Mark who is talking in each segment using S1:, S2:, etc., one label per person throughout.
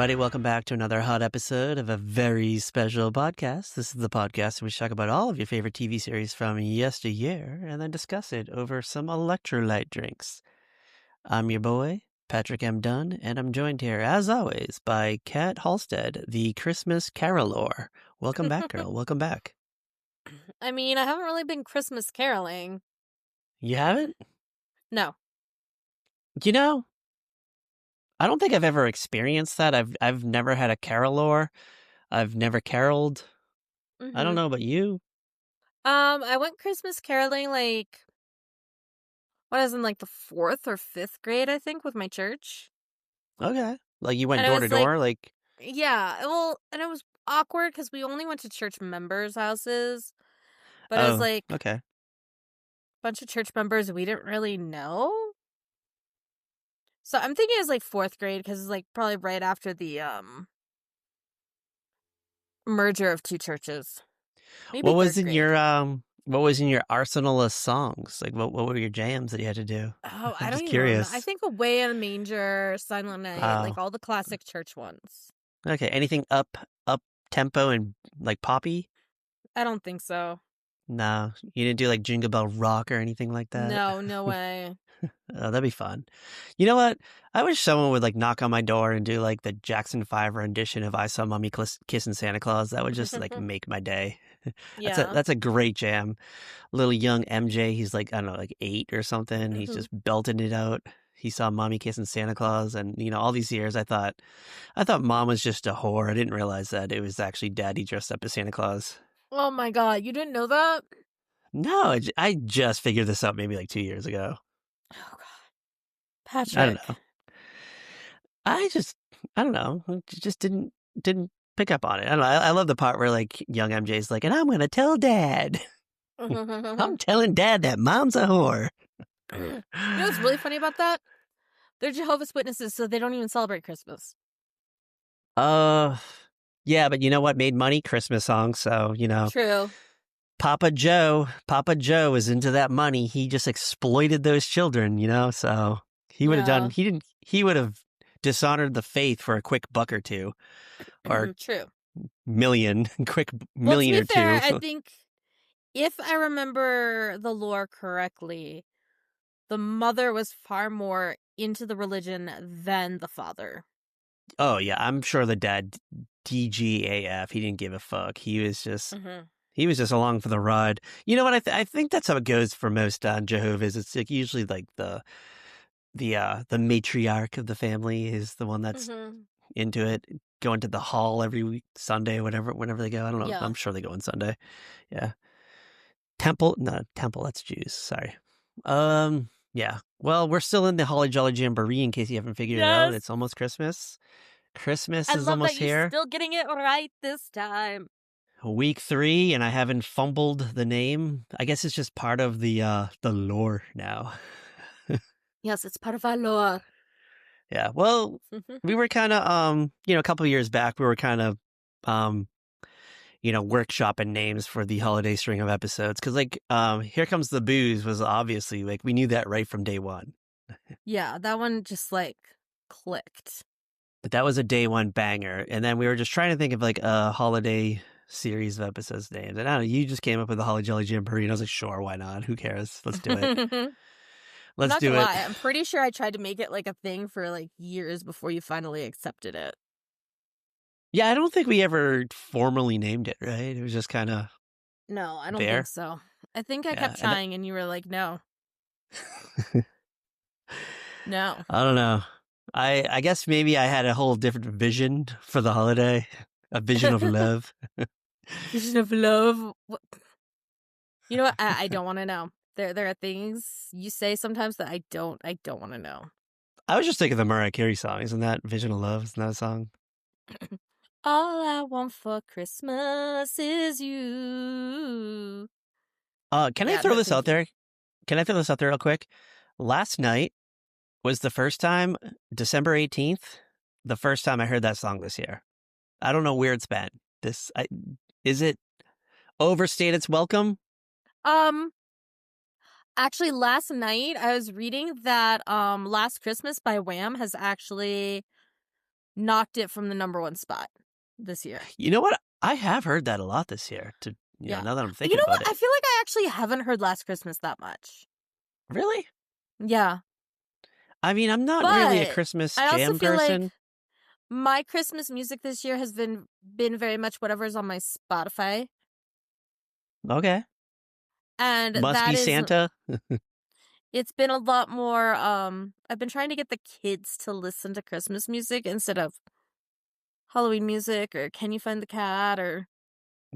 S1: everybody. Welcome back to another hot episode of a very special podcast. This is the podcast in which we talk about all of your favorite TV series from yesteryear and then discuss it over some electrolyte drinks. I'm your boy, Patrick M. Dunn, and I'm joined here, as always, by Kat Halstead, the Christmas carolor. Welcome back, girl. Welcome back.
S2: I mean, I haven't really been Christmas caroling.
S1: You haven't?
S2: No.
S1: You know, I don't think I've ever experienced that. I've never had a carolor. I've never caroled. I don't know about you.
S2: I went Christmas caroling when I was in the 4th or 5th grade, I think, with my church.
S1: Okay. Like you went
S2: And it
S1: door to
S2: was
S1: door, like
S2: yeah, well, and it was awkward because we only went to church members' houses, but it was
S1: oh,
S2: like a
S1: okay.
S2: bunch of church members we didn't really know. So I'm thinking it was like 4th grade because it's like probably right after the merger of two churches. Maybe
S1: What was
S2: 3rd
S1: in
S2: grade.
S1: your arsenal of songs? Like what were your jams that you had to do?
S2: Oh, I
S1: I'm
S2: don't
S1: just
S2: even remember. I
S1: curious.
S2: think Away in a Manger, Silent Night,
S1: Oh,
S2: like all the classic church ones.
S1: okay. Anything up tempo and like poppy?
S2: I don't think so.
S1: No, you didn't do like Jingle Bell Rock or anything like that.
S2: No, no way.
S1: Oh, that'd be fun. You know what? I wish someone would like knock on my door and do like the Jackson 5 rendition of "I Saw Mommy Kissing Santa Claus." That would just like make my day.
S2: Yeah.
S1: That's a great jam. Little young MJ, he's like, I don't know, like 8 or something. He's just belting it out. He saw Mommy kissing Santa Claus, and all these years I thought Mom was just a whore. I didn't realize that it was actually Daddy dressed up as Santa Claus.
S2: Oh my God, you didn't know that?
S1: No, I just figured this out maybe like 2 years ago.
S2: Oh God.
S1: I don't
S2: Patrick.
S1: know. I don't know. Just didn't pick up on it. I don't know. I love the part where like young MJ's like, and I'm gonna tell Dad. I'm telling Dad that Mom's a whore.
S2: You know what's really funny about that? They're Jehovah's Witnesses, so they don't even celebrate Christmas.
S1: Yeah, but you know what made money? Christmas songs. So,
S2: True.
S1: Papa Joe is into that money. He just exploited those children, so
S2: Yeah.
S1: he would have dishonored the faith for a quick buck or two or
S2: True.
S1: quick
S2: Well, to
S1: million
S2: be
S1: or
S2: fair,
S1: two.
S2: I think if I remember the lore correctly, the mother was far more into the religion than the father.
S1: Oh yeah, I'm sure the dad DGAF, he didn't give a fuck. He was just along for the ride. You know what? I think that's how it goes for most Jehovah's. It's like usually like the matriarch of the family is the one that's into it, going to the hall every week, Sunday, whenever they go. I don't know.
S2: Yeah.
S1: I'm sure they go on Sunday. Yeah. Temple, not temple. That's Jews. Sorry. Yeah. Well, we're still in the Holly Jolly Jamboree. In case you haven't figured it out, it's almost Christmas. Christmas
S2: I
S1: is
S2: love that
S1: almost
S2: you're
S1: here.
S2: still getting it right this time.
S1: Week 3, and I haven't fumbled the name. I guess it's just part of the lore now.
S2: Yes, it's part of our lore.
S1: Yeah. Well, we were kind of a couple of years back, we were kind of workshopping names for the holiday string of episodes because Here Comes the Booze was obviously like we knew that right from day one.
S2: Yeah, that one just clicked.
S1: But that was a day one banger, and then we were just trying to think of like a holiday series of episodes names, and I don't know, you just came up with the Holly Jolly Jamboree, and I was like, sure, why not? Who cares? Let's do it. Let's
S2: Not
S1: do
S2: gonna
S1: it.
S2: lie, I'm pretty sure I tried to make it a thing for years before you finally accepted it.
S1: Yeah, I don't think we ever formally named it, right? It was just kind of
S2: No, I don't
S1: there.
S2: think so. I think I
S1: Yeah,
S2: kept trying and you were like, no. No.
S1: I don't know. I guess maybe I had a whole different vision for the holiday, a vision of love.
S2: Vision of love. You know what? I don't want to know. There are things you say sometimes that I don't want to know.
S1: I was just thinking of the Mariah Carey song. Isn't that Vision of Love? Isn't that a song?
S2: All I want for Christmas is you.
S1: Can I
S2: Yeah,
S1: throw
S2: no,
S1: this
S2: thank
S1: out
S2: you.
S1: there? Can I throw this out there real quick? Last night was the first time, December 18th, the first time I heard that song this year. I don't know where it's been. Is it overstayed its welcome?
S2: Actually, last night I was reading that Last Christmas by Wham has actually knocked it from the number one spot this year.
S1: You know what? I have heard that a lot this year. Now that I'm thinking about it.
S2: I feel like I actually haven't heard Last Christmas that much.
S1: Really?
S2: Yeah.
S1: I mean, I'm not really a Christmas jam person.
S2: Like my Christmas music this year has been very much whatever's on my Spotify.
S1: Okay.
S2: And
S1: Must be Santa.
S2: It's been a lot more, I've been trying to get the kids to listen to Christmas music instead of Halloween music or Can You Find the Cat or...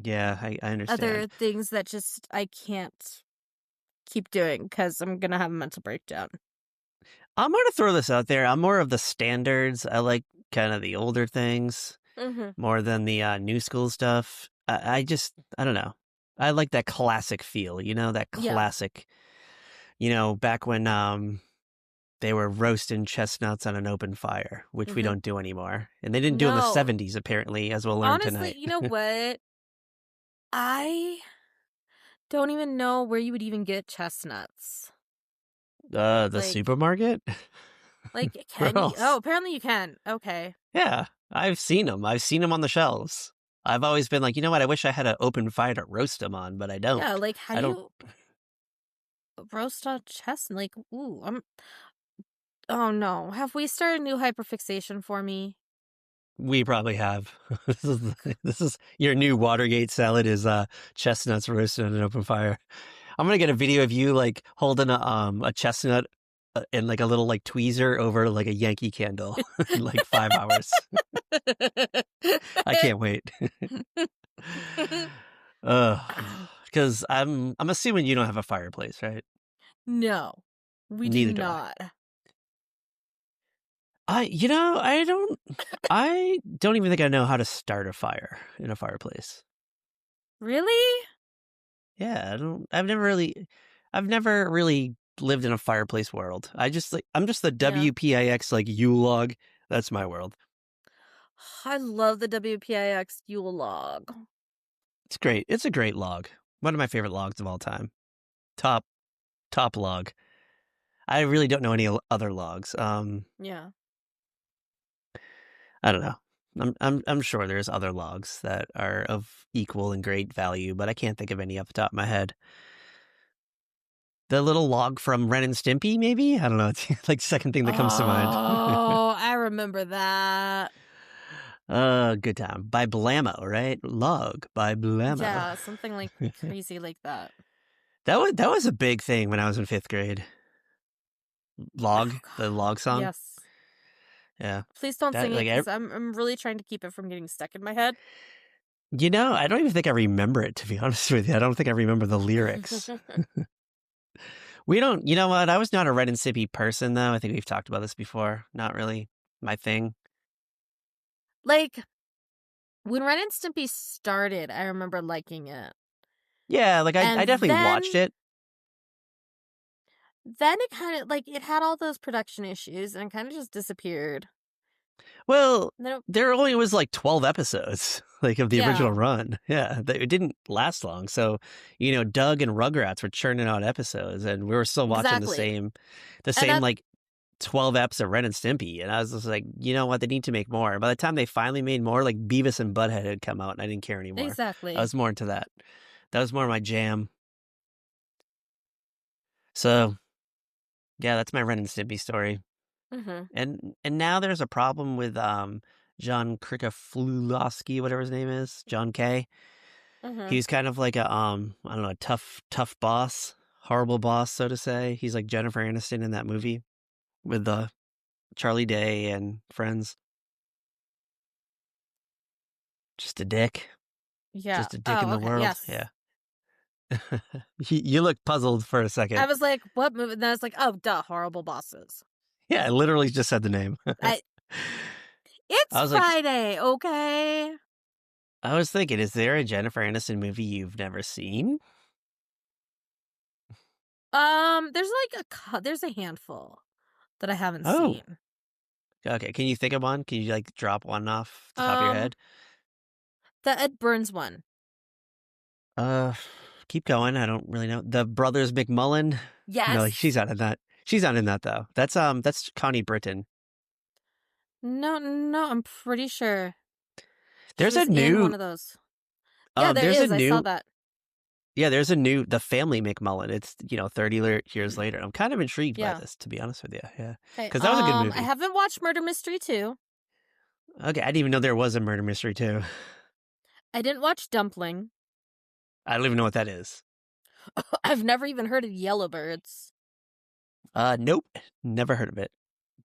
S1: Yeah, I understand.
S2: Other things that just I can't keep doing because I'm going to have a mental breakdown.
S1: I'm going to throw this out there. I'm more of the standards. I like kind of the older things more than the new school stuff. I don't know. I like that classic feel, that classic, back when they were roasting chestnuts on an open fire, which we don't do anymore. And they didn't do in the 70s, apparently, as we'll learn tonight.
S2: Honestly, you know what? I don't even know where you would even get chestnuts.
S1: The supermarket?
S2: Like, can you? Oh, apparently you can. Okay.
S1: Yeah, I've seen them. I've seen them on the shelves. I've always been like, you know what? I wish I had an open fire to roast them on, but I don't.
S2: Yeah, like, how do you roast a chestnut? Like, ooh, oh no. Have we started a new hyperfixation for me?
S1: We probably have. This is your new Watergate salad is chestnuts roasted on an open fire. I'm gonna get a video of you like holding a chestnut and like a little like tweezer over like a Yankee candle in like 5 hours. I can't wait. Because I'm assuming you don't have a fireplace, right?
S2: No, we do not.
S1: I don't even think I know how to start a fire in a fireplace.
S2: Really?
S1: Yeah, I've never really lived in a fireplace world. I'm just the WPIX like Yule log. That's my world.
S2: I love the WPIX Yule log.
S1: It's great. It's a great log. One of my favorite logs of all time. Top log. I really don't know any other logs.
S2: Yeah.
S1: I don't know. I'm sure there's other logs that are of equal and great value, but I can't think of any off the top of my head. The little log from Ren and Stimpy, maybe? I don't know. It's like second thing that comes to mind.
S2: Oh, I remember that.
S1: Good time. By Blammo, right? Log by Blammo.
S2: Yeah, something like crazy like that.
S1: That was a big thing when I was in 5th grade. Log, the log song.
S2: Yes.
S1: Yeah.
S2: Please don't sing it because I'm really trying to keep it from getting stuck in my head.
S1: I don't even think I remember it, to be honest with you. I don't think I remember the lyrics. We don't, you know what? I was not a Ren and Stimpy person, though. I think we've talked about this before. Not really my thing.
S2: Like, when Ren and Stimpy started, I remember liking it.
S1: Yeah, like I definitely watched it.
S2: Then it kind of, like, it had all those production issues and kind of just disappeared.
S1: Well, there only was like 12 episodes, like of the original run. Yeah, it didn't last long. So, Doug and Rugrats were churning out episodes, and we were still watching the same like 12 episodes of Ren and Stimpy. And I was just like, you know what? They need to make more. By the time they finally made more, like Beavis and Butthead had come out, and I didn't care anymore.
S2: Exactly.
S1: I was more into that. That was more my jam. So, yeah, that's my Ren and Stimpy story. And now there's a problem with John Krikaflulowski, whatever his name is, John K. He's kind of like a I don't know, a tough boss, horrible boss, so to say. He's like Jennifer Aniston in that movie with Charlie Day and friends. Just a dick.
S2: Yeah.
S1: Just a dick in the world.
S2: Yes.
S1: Yeah. You look puzzled for a second.
S2: I was like, what movie? And then I was like, oh, duh, Horrible Bosses.
S1: Yeah, I literally just said the name.
S2: It's Friday, okay?
S1: I was thinking, is there a Jennifer Aniston movie you've never seen?
S2: There's a handful that I haven't seen.
S1: Okay, can you think of one? Can you like drop one off the top of your head?
S2: The Ed Burns one.
S1: Keep going. I don't really know. The Brothers McMullen.
S2: Yes.
S1: No, she's not in that. She's not in that though. That's Connie Britton.
S2: No, no, I'm pretty sure he
S1: There's a
S2: was in one
S1: new
S2: of those. Yeah, there
S1: there's a
S2: is. I saw
S1: new
S2: that.
S1: yeah, there's a new The Family McMullen. It's 30 years later. I'm kind of intrigued by
S2: Yeah.
S1: this, to be honest with you. Yeah,
S2: Okay.
S1: because that was a good
S2: I
S1: movie.
S2: haven't watched Murder Mystery 2.
S1: Okay, I didn't even know there was a murder mystery too.
S2: I didn't watch Dumpling.
S1: I don't even know what that is.
S2: I've never even heard of Yellowbirds.
S1: Nope, never heard of it.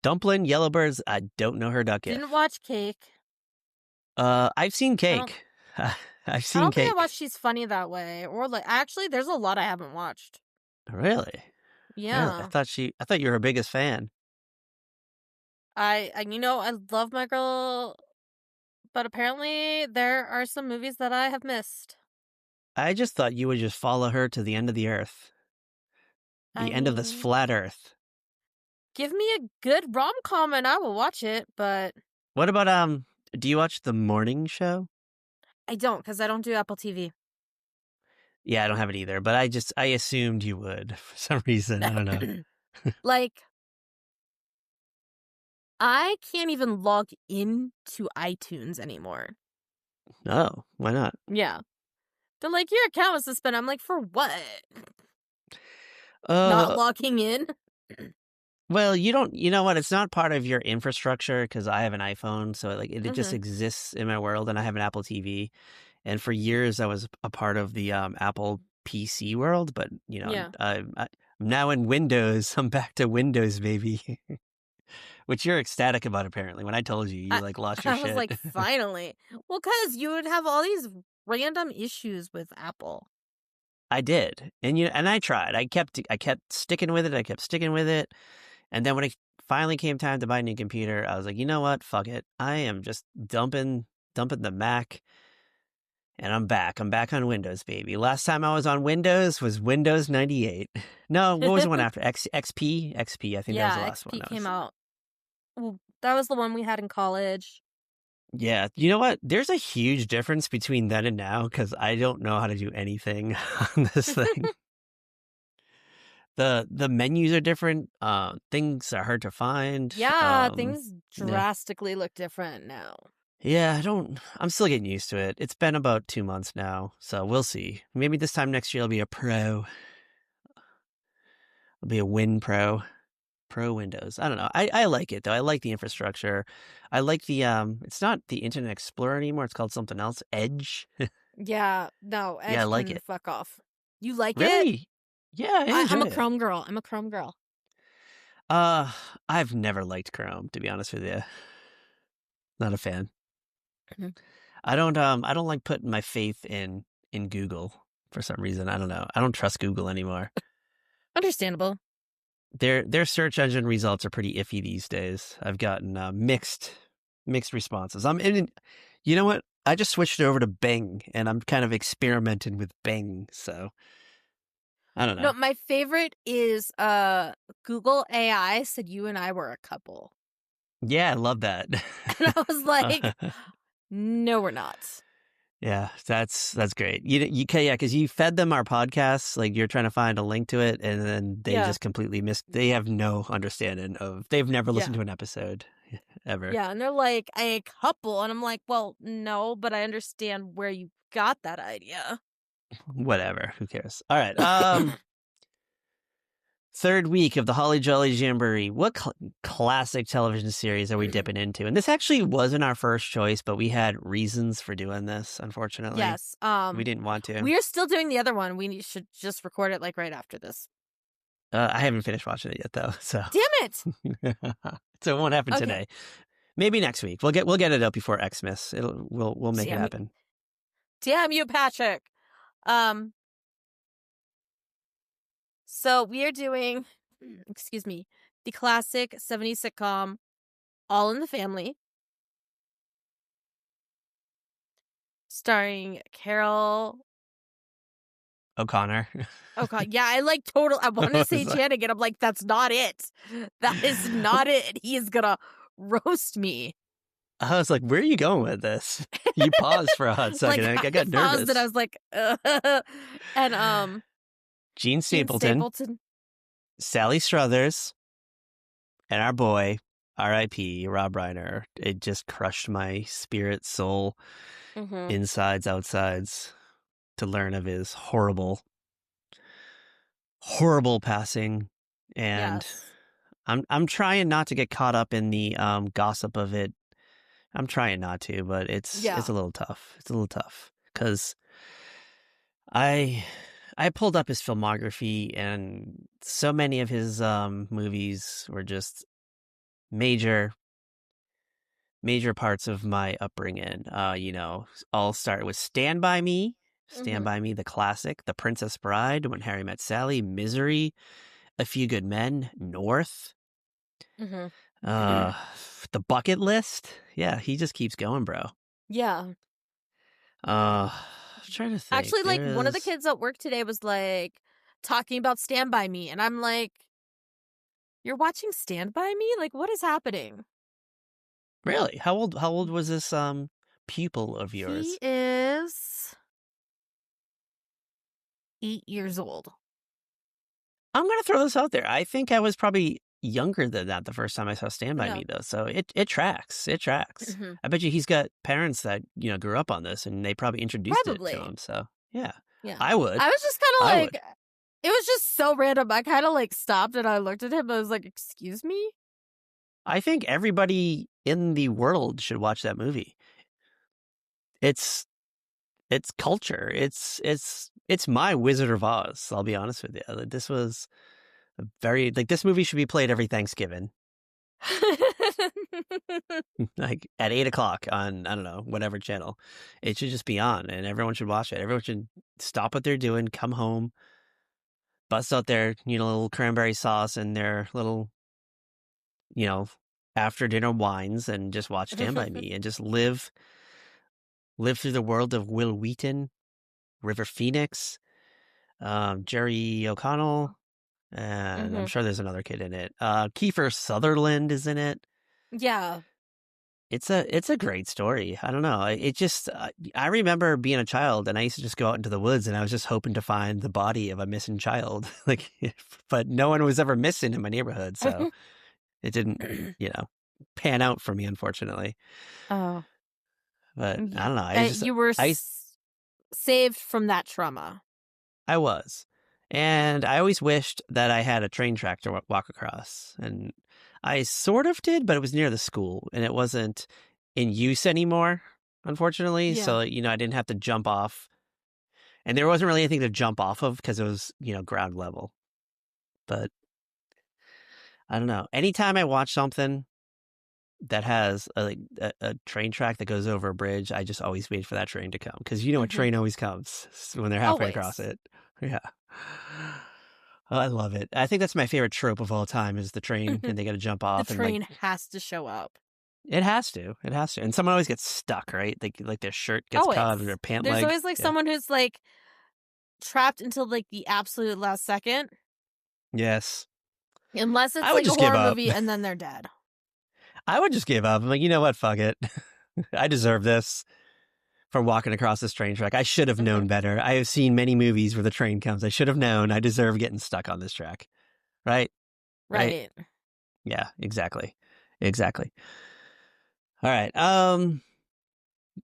S1: Dumpling, Yellowbirds. I don't know her duck yet.
S2: Didn't watch Cake.
S1: I've seen
S2: I don't.
S1: Cake. I've
S2: I
S1: seen
S2: don't think I
S1: Cake.
S2: watched She's Funny That Way, or like actually, there's a lot I haven't watched.
S1: Really? Really?
S2: Yeah.
S1: I thought you were her biggest fan.
S2: I love my girl, but apparently there are some movies that I have missed.
S1: I just thought you would just follow her to the end of the earth.
S2: I
S1: The end of this
S2: mean,
S1: flat earth.
S2: give me a good rom-com and I will watch it, but
S1: What about do you watch The Morning Show?
S2: I don't because I don't do Apple TV.
S1: Yeah, I don't have it either, but I assumed you would for some reason. I don't know.
S2: Like, I can't even log into iTunes anymore.
S1: Oh, why not?
S2: Yeah. They're like, your account was suspended. I'm like, for what?
S1: Uh,
S2: Not logging in?
S1: well, you know what? It's not part of your infrastructure because I have an iPhone, so it just
S2: Mm-hmm.
S1: exists in my world, and I have an Apple TV. And for years, I was a part of the Apple PC world, but
S2: Yeah.
S1: I'm now in Windows. I'm back to Windows, baby, which you're ecstatic about. Apparently, when I told you, you
S2: I,
S1: like lost your
S2: I was
S1: shit.
S2: like, finally. Well, because you would have all these random issues with Apple.
S1: I did, and I tried. I kept sticking with it. I kept sticking with it, and then when it finally came time to buy a new computer, I was like, you know what? Fuck it. I am just dumping the Mac. And I'm back. I'm back on Windows, baby. Last time I was on Windows was Windows 98. No, what was the one after? XP? XP, I think that was the
S2: Yeah,
S1: last one.
S2: XP came out. Well, that was the one we had in college.
S1: Yeah, you know what? There's a huge difference between then and now because I don't know how to do anything on this thing. The menus are different. Things are hard to find.
S2: Yeah, things
S1: Yeah.
S2: drastically look different now.
S1: Yeah, I'm still getting used to it. It's been about 2 months now, so we'll see. Maybe this time next year I'll be a pro. I'll be a Win Pro. Pro Windows. I don't know. I like it though. I like the infrastructure. I like the it's not the Internet Explorer anymore. It's called something else. Edge.
S2: Yeah, no, Edge
S1: Yeah, I like
S2: can
S1: it.
S2: fuck off. You like it?
S1: Really? Yeah, I
S2: I'm
S1: enjoy
S2: a
S1: it.
S2: Chrome girl. I'm a Chrome girl.
S1: I've never liked Chrome, to be honest with you. Not a fan.
S2: Mhm.
S1: I don't like putting my faith in Google for some reason. I don't know. I don't trust Google anymore.
S2: Understandable.
S1: Their search engine results are pretty iffy these days. I've gotten mixed responses. You know what? I just switched over to Bing, and I'm kind of experimenting with Bing. So I don't know.
S2: No, my favorite is Google AI said you and I were a couple.
S1: Yeah, I love that.
S2: And I was like, no, we're not.
S1: Yeah, that's great. You yeah, because you fed them our podcasts, like you're trying to find a link to it, and then they
S2: Yeah.
S1: just completely missed. They have no understanding of. They've never listened
S2: Yeah.
S1: to an episode ever.
S2: Yeah, and they're like, a couple. And I'm like, well, no, but I understand where you got that idea.
S1: Whatever. Who cares? All right. Third week of the Holly Jolly Jamboree. What classic television series are we dipping into? And this actually wasn't our first choice, but we had reasons for doing this, unfortunately.
S2: Yes.
S1: We didn't want to.
S2: We are still doing the other one. We should just record it like right after this.
S1: I haven't finished watching it yet, though. So
S2: Damn it!
S1: so it won't happen
S2: Okay.
S1: today. Maybe next week. We'll get it out before Xmas. We'll make it happen.
S2: Damn you, Patrick. So we are doing, excuse me, the classic 70s sitcom All in the Family, starring Carol
S1: O'Connor.
S2: Oh god, yeah, I want to say
S1: Like-
S2: Channing, and I'm like, that's not it. That is not it. He is gonna roast me.
S1: I was like, where are you going with this? You paused for a hot second. I got
S2: paused
S1: nervous.
S2: and I was like, and
S1: Gene
S2: Gene
S1: Stapleton, Sally Struthers, and our boy R.I.P. Rob Reiner. It just crushed my spirit, soul,
S2: Mm-hmm.
S1: insides, outsides, to learn of his horrible, horrible passing. And
S2: Yes.
S1: I'm trying not to get caught up in the gossip of it. I'm trying not to, but it's
S2: Yeah.
S1: a little tough. It's a little tough because I I pulled up his filmography, and so many of his movies were just major major parts of my upbringing. All started with Stand By Me, Stand
S2: Mm-hmm.
S1: By Me, the classic, The Princess Bride, When Harry Met Sally, Misery, A Few Good Men, North,
S2: Mm-hmm.
S1: uh, The Bucket List. Yeah, he just keeps going, bro.
S2: Yeah.
S1: I'm trying to think.
S2: Actually, like,
S1: There
S2: one of the
S1: is
S2: kids at work today was, like, talking about Stand By Me, and I'm like, "You're watching Stand By Me? Like, what is happening?"
S1: really how old was this pupil of
S2: He
S1: yours?
S2: is 8 years old.
S1: I'm gonna throw this out there. I think I was probably younger than that the first time I saw Stand By
S2: Yeah.
S1: Me, though. So it tracks. It tracks.
S2: Mhm.
S1: I bet you he's got parents that grew up on this, and they probably introduced it to
S2: Probably.
S1: him. So yeah,
S2: Yeah.
S1: I would.
S2: I was just kinda
S1: I
S2: like
S1: would.
S2: it was just so random. I kinda, like, stopped and I looked at him, I was like, "Excuse me?"
S1: I think everybody in the world should watch that movie. It's it's culture. It's my Wizard of Oz. I'll be honest with you. Like, this was a very like this movie should be played every Thanksgiving. Like at 8 o'clock on, I don't know, whatever channel. It should just be on and everyone should watch it. Everyone should stop what they're doing, come home, bust out their, little cranberry sauce and their little, you know, after dinner wines and just watch Stand By Me and just live through the world of Will Wheaton, River Phoenix, Jerry O'Connell, and I'm
S2: Mhm.
S1: sure there's another kid in it. Kiefer Sutherland is in it.
S2: Yeah.
S1: It's a great story. I don't know. It just I remember being a child and I used to just go out into the woods and I was just hoping to find the body of a missing child. But no one was ever missing in my neighborhood, so it didn't, pan out for me, unfortunately.
S2: Oh.
S1: But I
S2: Y
S1: don't know. I just
S2: you were
S1: I
S2: saved from that trauma.
S1: I was. And I always wished that I had a train track to walk across. And I sort of did, but it was near the school and it wasn't in use anymore, unfortunately.
S2: Yeah.
S1: So, I didn't have to jump off. And there wasn't really anything to jump off of because it was, ground level. But I don't know. Anytime I watch something that has a train track that goes over a bridge, I just always wait for that train to come because a
S2: Mhm.
S1: train always comes when they're halfway across
S2: Always.
S1: it. Yeah. Oh, I love it. I think that's my favorite trope of all time is the train and they got to jump
S2: The
S1: off and
S2: train has to show up.
S1: it has to. It has to. And someone always gets stuck, right? Like their shirt gets caught or
S2: Always.
S1: their pant
S2: There's
S1: leg.
S2: always, like,
S1: Yeah.
S2: someone who's, like, trapped until, like, the absolute last second,
S1: Yes.
S2: unless
S1: I
S2: it's,
S1: would
S2: like, a
S1: just give
S2: horror
S1: up.
S2: movie and then they're dead.
S1: I would just give up. I'm like, you know what? Fuck it. I deserve this for walking across this train track. I should have known
S2: Mhm.
S1: better. I have seen many movies where the train comes. I should have known. I deserve getting stuck on this track. Right? Right?
S2: Right.
S1: Yeah, exactly. Exactly. All right.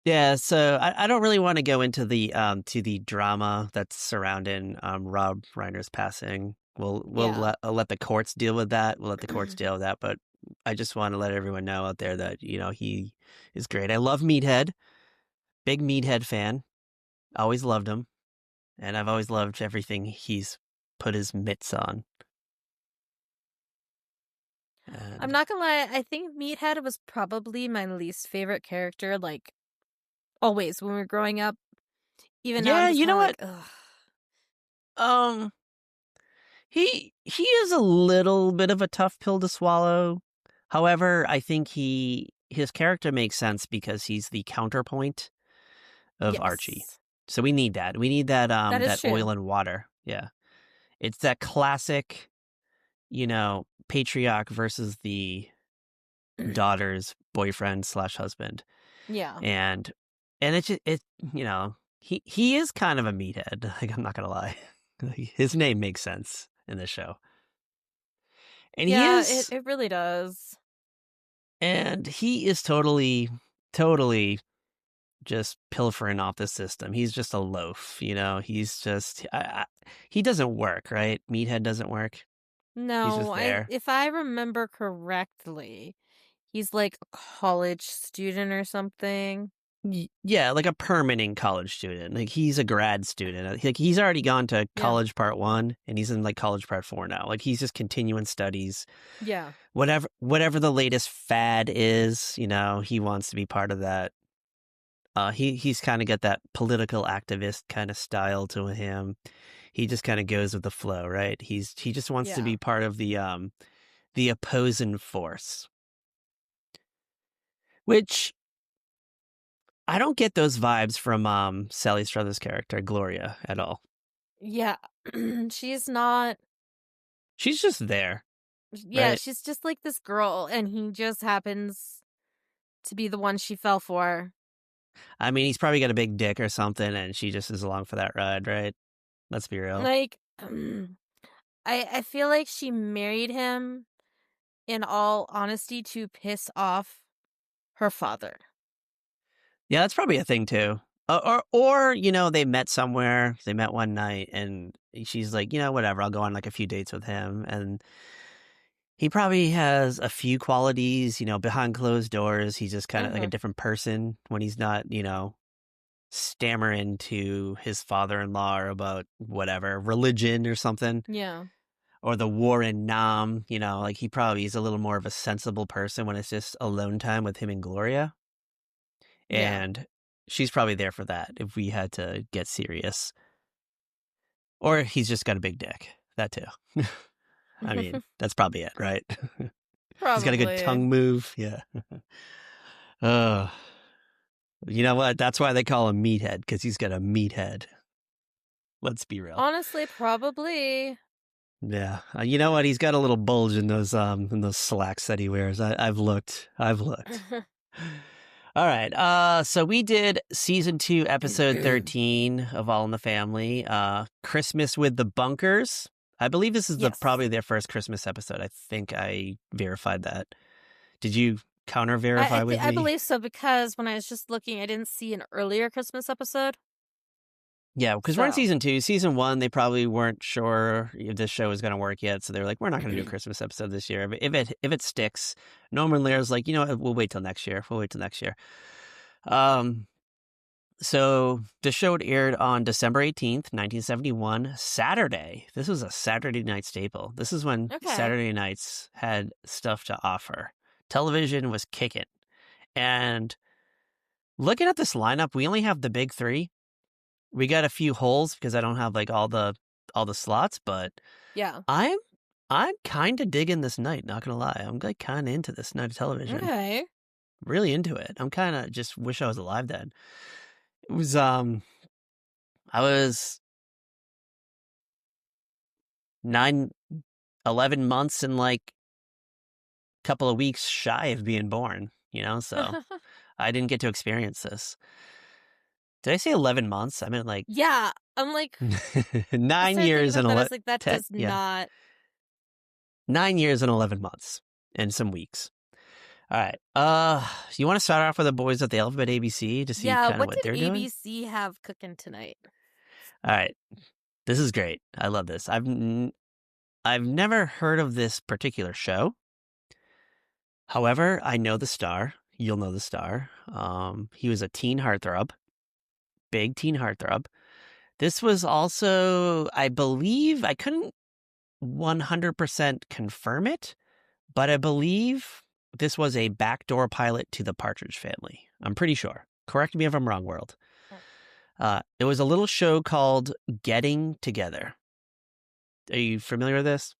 S1: Yeah, so I don't really want to go into the drama that's surrounding Rob Reiner's passing. We'll
S2: Yeah.
S1: let the courts deal with that. We'll let the courts deal with that. But I just want to let everyone know out there that he is great. I love Meathead, big Meathead fan. Always loved him, and I've always loved everything he's put his mitts on.
S2: I'm
S1: And
S2: not gonna lie, I think Meathead was probably my least favorite character, like, always when we were growing up. Even now, I'm
S1: yeah,
S2: just
S1: you
S2: kinda
S1: know
S2: like,
S1: what?
S2: "Ugh."
S1: Um, he is a little bit of a tough pill to swallow. However, I think his character makes sense because he's the counterpoint of Archie.
S2: Yes.
S1: So we need that. We need that
S2: That is
S1: that
S2: true.
S1: oil and water. Yeah. It's that classic, patriarch versus the daughter's boyfriend slash husband.
S2: Yeah.
S1: And it's just, he is kind of a meathead. Like, I'm not gonna lie. His name makes sense in this show. And he
S2: Yeah, it
S1: is
S2: it really does.
S1: And he is totally just pilfering off the system. He's just a loaf, He's just he doesn't work, right? Meathead doesn't work. He's
S2: No,
S1: just
S2: I
S1: there.
S2: if I remember correctly, he's like a college student or something.
S1: Yeah, like a permanent college student. Like he's a grad student. Like he's already gone to
S2: Yeah.
S1: college part 1 and he's in like college part 4 now. Like he's just continuing studies.
S2: Yeah.
S1: Whatever the latest fad is, he wants to be part of that. He's kind of got that political activist kind of style to him. He just kind of goes with the flow, right? He just wants to
S2: Yeah.
S1: be part of the opposing force, which I don't get those vibes from Sally Struthers' character Gloria at all.
S2: Yeah. She's not.
S1: She's just there,
S2: Yeah,
S1: right?
S2: she's just like this girl, and he just happens to be the one she fell for.
S1: I mean, he's probably got a big dick or something, and she just is along for that ride, right? Let's be real.
S2: Like, I feel like she married him, in all honesty, to piss off her father.
S1: Yeah, that's probably a thing too. They met somewhere. They met one night, and she's like, whatever. I'll go on like a few dates with him, and he probably has a few qualities. Behind closed doors, he's just kind of like a different person when he's not, stammering to his father-in-law about whatever religion or something.
S2: Yeah.
S1: Or the war in Nam. Like he probably is a little more of a sensible person when it's just alone time with him and Gloria.
S2: Yeah.
S1: And she's probably there for that if we had to get serious. Or he's just got a big dick. That too. I mean, that's probably it, right? He's got a good
S2: Probably.
S1: tongue move. Yeah. You know what? That's why they call him Meathead, because he's got a meathead. Let's be real.
S2: Honestly, probably.
S1: Yeah. You know what? He's got a little bulge in those slacks that he wears. I've looked. All right. So we did season 2, episode 13 of All in the Family. Christmas with the Bunkers. I believe this is probably their first Christmas episode. I think I verified that. Did you counter verify with me?
S2: I believe so, because when I was just looking, I didn't see an earlier Christmas episode.
S1: Yeah, because we're in season 2. Season 1, they probably weren't sure if this show was going to work yet, so they were like, "We're not going to do a Christmas episode this year. If it sticks." Norman Lear's like, "You know what? We'll wait till next year. So the show aired on December 18th, 1971, Saturday. This was a Saturday night staple. This is when Saturday nights had stuff to offer. Television was kicking. And looking at this lineup, we only have the big 3. We got a few holes because I don't have like all the slots, but
S2: yeah,
S1: I'm kind of digging this night, not gonna lie. I'm like kind of into this night of television.
S2: Okay.
S1: Really into it. I'm kind of just wish I was alive then. It was I was 11 months and like a couple of weeks shy of being born, so I didn't get to experience this. Did I say 11 months? I meant like...
S2: Yeah, I'm like...
S1: 9 years and 11...
S2: Like, that does not...
S1: 9 years and 11 months and some weeks. All right. You want to start off with the boys at the Alphabet ABC to see kind of what they're doing?
S2: What did ABC have cooking tonight?
S1: All right. This is great. I love this. I've never heard of this particular show. However, I know the star. You'll know the star. He was a teen heartthrob. Big teen heartthrob. This was also, I believe, I couldn't 100% confirm it, but I believe this was a backdoor pilot to the Partridge Family. I'm pretty sure. Correct me if I'm wrong, world. It was a little show called Getting Together. Are you familiar with this?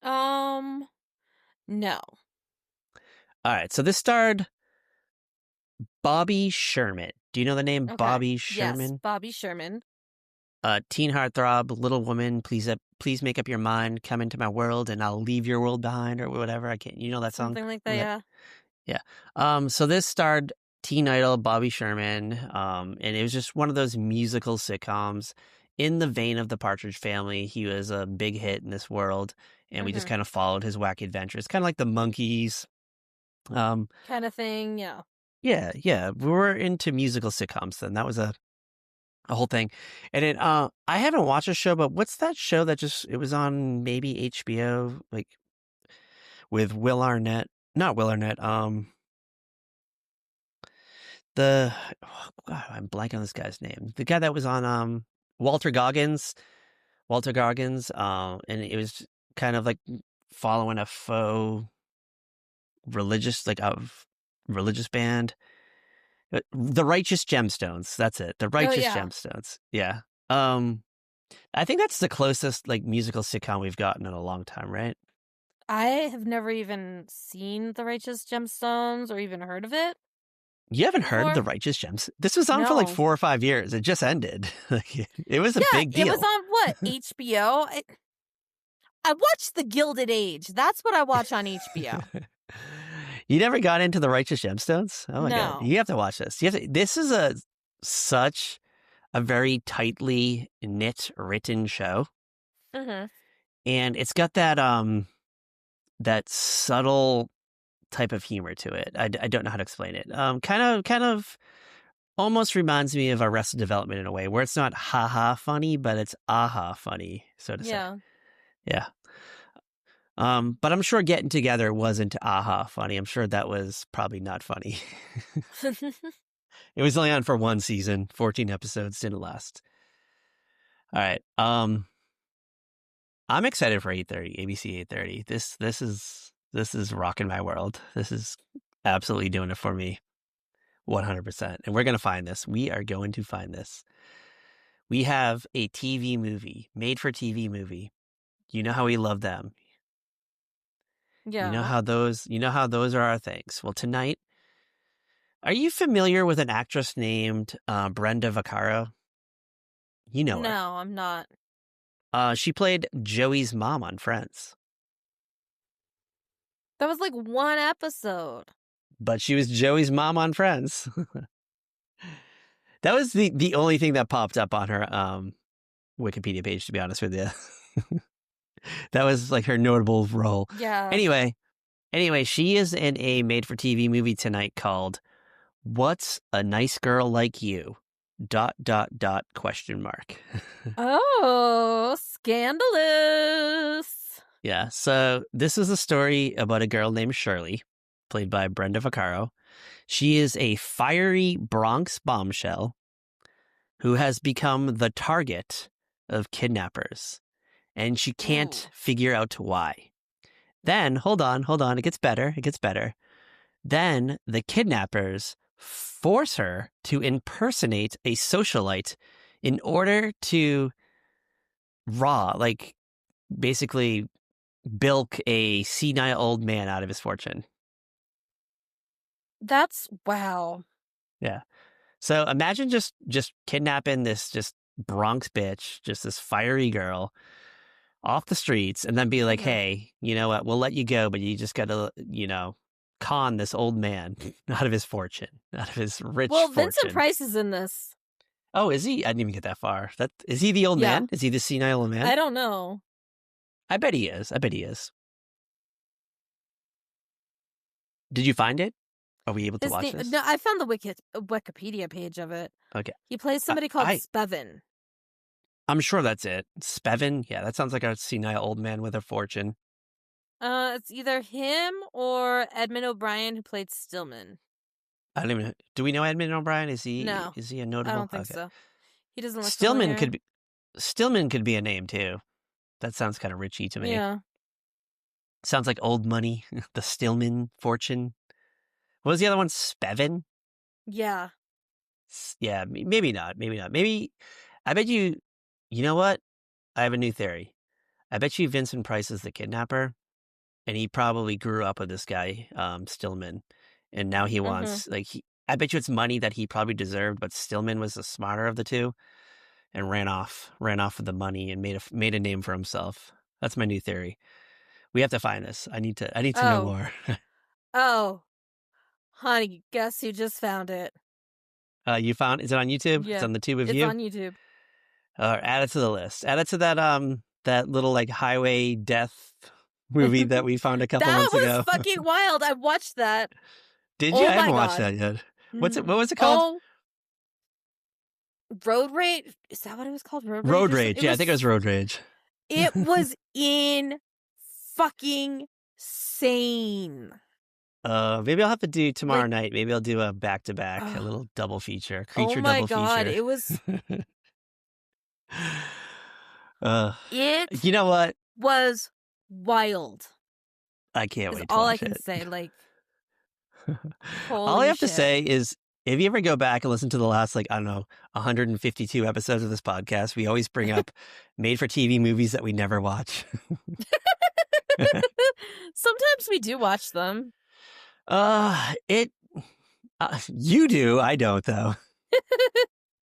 S2: No.
S1: All right, so this starred Bobby Sherman. Do you know the name Bobby Sherman?
S2: Yes, Bobby Sherman.
S1: Teen heartthrob, little woman, please make up your mind, come into my world and I'll leave your world behind, or whatever. I can't, that song?
S2: Something like that, yeah.
S1: Yeah. So this starred teen idol Bobby Sherman, and it was just one of those musical sitcoms in the vein of the Partridge Family. He was a big hit in this world, and we just kind of followed his wacky adventures, kind of like the Monkees. Um,
S2: kind of thing. Yeah.
S1: yeah, we were into musical sitcoms then. That was a whole thing. And it, I haven't watched a show, but what's that show that it was on maybe HBO, like with Will Arnett? Not Will Arnett. The oh, God, I'm blanking on this guy's name. The guy that was on Walter Goggins. Walter Goggins. And it was kind of like following a faux religious, like a religious band. The Righteous Gemstones. That's it. The
S2: Oh
S1: Righteous
S2: yeah.
S1: Gemstones. Yeah. Um, I think that's the closest like musical sitcom we've gotten in a long time, right?
S2: I have never even seen The Righteous Gemstones or even heard of it
S1: You haven't heard
S2: before.
S1: The Righteous Gems? This was on for like
S2: No.
S1: 4 or 5 years. It just ended. Like, it was a
S2: Yeah,
S1: big
S2: it was
S1: deal.
S2: on what? HBO? I watched The Gilded Age. That's what I watch on HBO.
S1: You never got into The Righteous Gemstones? Oh my God.
S2: No.
S1: You have to watch this. This is such a very tightly knit written show.
S2: Mm-hmm.
S1: And it's got that subtle type of humor to it. I don't know how to explain it. Kind of almost reminds me of Arrested Development in a way, where it's not ha-ha funny, but it's aha funny, so to say.
S2: Yeah.
S1: Yeah. But I'm sure Getting Together wasn't aha funny. I'm sure that was probably not funny. It was only on for one season, 14 episodes, didn't last. All right. I'm excited for 8:30, ABC 8:30. This is rocking my world. This is absolutely doing it for me. 100%. And we're going to find this. We are going to find this. We have a TV movie, made for TV movie. You know how we love them.
S2: Yeah.
S1: You know how those are our things. Well, tonight, are you familiar with an actress named Brenda Vaccaro? You know her.
S2: No, I'm not.
S1: She played Joey's mom on Friends.
S2: That was like one episode.
S1: But she was Joey's mom on Friends. That was the only thing that popped up on her Wikipedia page, to be honest with you. That was like her notable role.
S2: Yeah.
S1: Anyway, she is in a made-for-TV movie tonight called "What's a Nice Girl Like You?" ... question mark.
S2: Oh, scandalous.
S1: Yeah, so this is a story about a girl named Shirley, played by Brenda Vaccaro. She is a fiery Bronx bombshell who has become the target of kidnappers, and she can't figure out why. Then, hold on, it gets better. Then the kidnappers force her to impersonate a socialite in order to basically bilk a senile old man out of his fortune.
S2: That's wow.
S1: Yeah. So imagine just kidnapping this just Bronx bitch, just this fiery girl off the streets, and then be like, hey, you know what? We'll let you go, but you just got to, con this old man out of his fortune, out of his rich fortune.
S2: Well, Vincent Price is in this.
S1: Oh, is he? I didn't even get that far. Is he the old man? Is he the senile old man?
S2: I don't know.
S1: I bet he is. Did you find it? Are we able to watch this?
S2: No, I found the Wikipedia page of it.
S1: Okay.
S2: He plays somebody called Spevin.
S1: I'm sure that's it. Spevin? Yeah, that sounds like a senile old man with a fortune.
S2: It's either him or Edmund O'Brien, who played Stillman.
S1: I don't even know. Do we know Edmund O'Brien? Is he
S2: No,
S1: is he a notable?
S2: I don't think so. He doesn't look
S1: Stillman
S2: familiar.
S1: Stillman could be a name too. That sounds kind of richy to me.
S2: Yeah.
S1: Sounds like old money. The Stillman fortune. What was the other one? Spevin?
S2: Yeah.
S1: Yeah, maybe not. Maybe, I bet you know what? I have a new theory. I bet you Vincent Price is the kidnapper, and he probably grew up with this guy, Stillman, and now he wants, I bet you it's money that he probably deserved, but Stillman was the smarter of the two, and ran off with the money and made a name for himself. That's my new theory. We have to find this. I need to know more.
S2: Oh, honey, guess who just found it?
S1: You found? Is it on YouTube?
S2: Yeah,
S1: it's on the tube of
S2: it's
S1: you.
S2: It's on YouTube.
S1: Add it to the list. Add it to that that little like highway death movie that we found a couple
S2: That
S1: months
S2: was
S1: ago.
S2: fucking wild. I watched that.
S1: Did you?
S2: Oh
S1: I
S2: my
S1: haven't watched
S2: God.
S1: that yet. What was it called?
S2: Oh, Road Rage. Is that what it was called? Road Rage?
S1: Road Rage. Yeah, I think it was Road Rage.
S2: It was in fucking sane.
S1: Maybe I'll have to do tomorrow night. Maybe I'll do a back-to-back, a little double feature, creature double feature. Oh my God,
S2: it was.
S1: You know what?
S2: Was wild.
S1: I can't wait to
S2: all
S1: watch
S2: I can
S1: it.
S2: say. Like,
S1: all I have to say is, if you ever go back and listen to the last, like, I don't know, 152 episodes of this podcast, we always bring up made-for-TV movies that we never watch.
S2: Sometimes we do watch them.
S1: You do. I don't, though.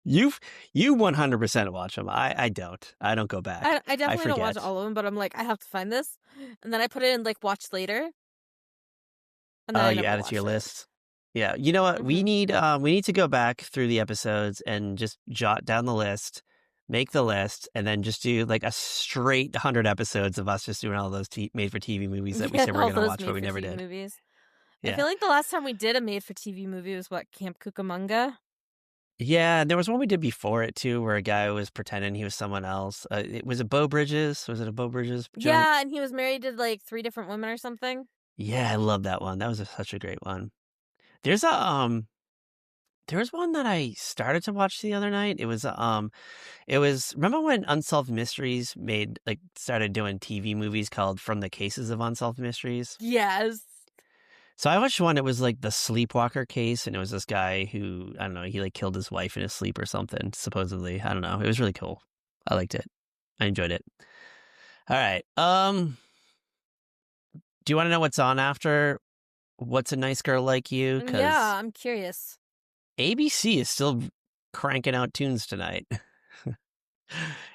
S1: You 100% watch them. I don't. I don't go back.
S2: I definitely don't watch all of them, but I'm like, I have to find this, and then I put it in like watch later.
S1: And then you add it to your list. Yeah, you know what? Mm-hmm. We need to go back through the episodes and just jot down the list, make the list, and then just do like a straight 100 episodes of us just doing all those made-for-TV movies that we said we were going to watch, but we never did.
S2: Movies. Yeah. I feel like the last time we did a made-for-TV movie was Camp Cucamonga.
S1: Yeah, and there was one we did before it too, where a guy was pretending he was someone else. Was it Beau Bridges? Was it a Beau Bridges joint?
S2: Yeah, and he was married to like 3 different women or something.
S1: Yeah, I love that one. That was such a great one. There's one that I started to watch the other night. It was remember when Unsolved Mysteries started doing TV movies called From the Cases of Unsolved Mysteries?
S2: Yes.
S1: So I watched one. It was like the Sleepwalker case, and it was this guy who, I don't know, he like killed his wife in his sleep or something, supposedly. I don't know. It was really cool. I liked it. I enjoyed it. All right. Do you want to know what's on after What's a Nice Girl Like You?
S2: Yeah, I'm curious.
S1: ABC is still cranking out tunes tonight.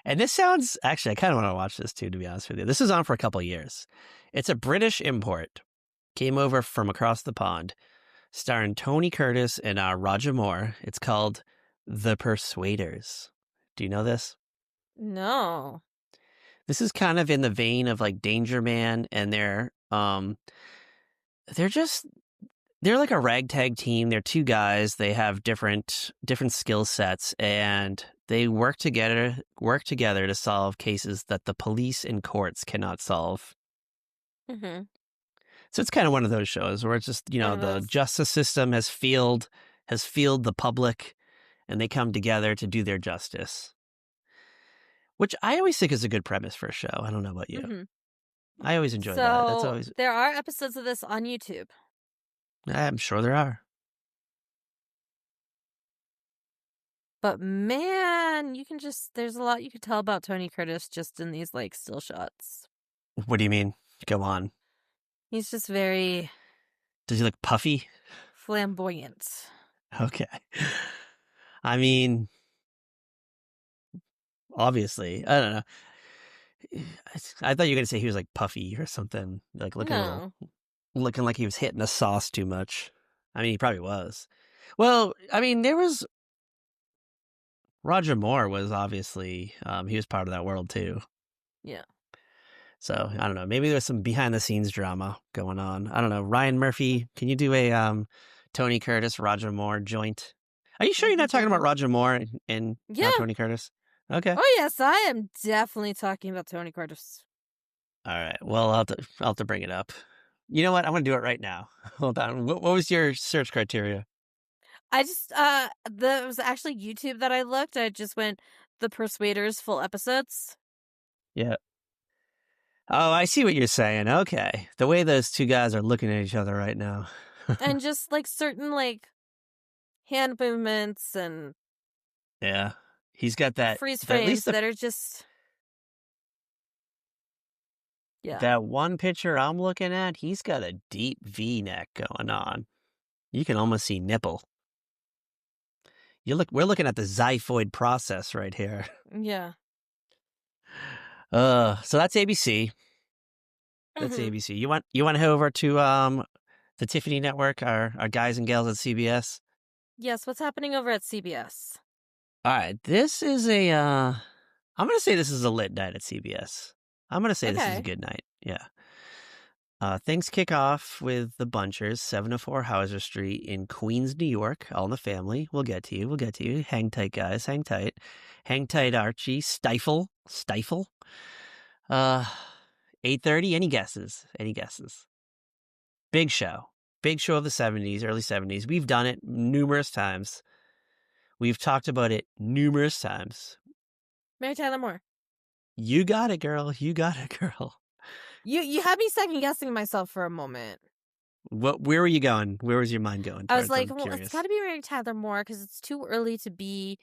S1: And this sounds, actually, I kind of want to watch this too, to be honest with you. This is on for a couple of years. It's a British import. Came over from across the pond. Starring Tony Curtis and Roger Moore. It's called The Persuaders. Do you know this?
S2: No.
S1: This is kind of in the vein of like Danger Man, and they're like a ragtag team. They're 2 guys. They have different skill sets, and they work together to solve cases that the police and courts cannot solve.
S2: Mm-hmm.
S1: So it's kind of one of those shows where it's just, the justice system has failed the public, and they come together to do their justice. Which I always think is a good premise for a show. I don't know about you. Mm-hmm. I always enjoy that. That's always.
S2: There are episodes of this on YouTube.
S1: I'm sure there are.
S2: But man, there's a lot you can tell about Tony Curtis just in these like still shots.
S1: What do you mean? Go on.
S2: He's just very...
S1: Does he look puffy?
S2: Flamboyant.
S1: Okay. I mean, obviously. I don't know. I thought you were going to say he was like puffy or something. Like looking like he was hitting the sauce too much. I mean, he probably was. Well, I mean, there was... Roger Moore was obviously... he was part of that world too.
S2: Yeah.
S1: So, I don't know. Maybe there's some behind-the-scenes drama going on. I don't know. Ryan Murphy, can you do a Tony Curtis, Roger Moore joint? Are you sure you're not talking about Roger Moore and not Tony Curtis? Okay.
S2: Oh, yes, I am definitely talking about Tony Curtis.
S1: All right. Well, I'll have to bring it up. You know what? I'm going to do it right now. Hold on. What was your search criteria?
S2: I just, there was actually YouTube that I looked. I just went, The Persuaders full episodes.
S1: Yeah. Oh, I see what you're saying. Okay. The way those 2 guys are looking at each other right now.
S2: And just like certain like hand movements and...
S1: Yeah. He's got that...
S2: freeze frames that are just...
S1: Yeah. That one picture I'm looking at, he's got a deep V-neck going on. You can almost see nipple. We're looking at the xiphoid process right here.
S2: Yeah.
S1: So that's ABC. That's ABC. You want to head over to the Tiffany Network, our guys and gals at CBS?
S2: Yes, what's happening over at CBS?
S1: All right, this is I'm going to say this is a lit night at CBS. I'm going to say this is a good night. Yeah. Things kick off with the Bunchers, 704 Hauser Street in Queens, New York. All in the family. We'll get to you. We'll get to you. Hang tight, guys. Hang tight. Hang tight, Archie. Stifle. 8:30. Any guesses? Any guesses? Big show. Big show of the 70s, early 70s. We've done it numerous times. We've talked about it numerous times.
S2: Mary Tyler Moore.
S1: You got it, girl. You got it, girl.
S2: You had me second guessing myself for a moment.
S1: Where were you going? Where was your mind going?
S2: I was like, well, it's got to be Mary Tyler Moore because it's too early to be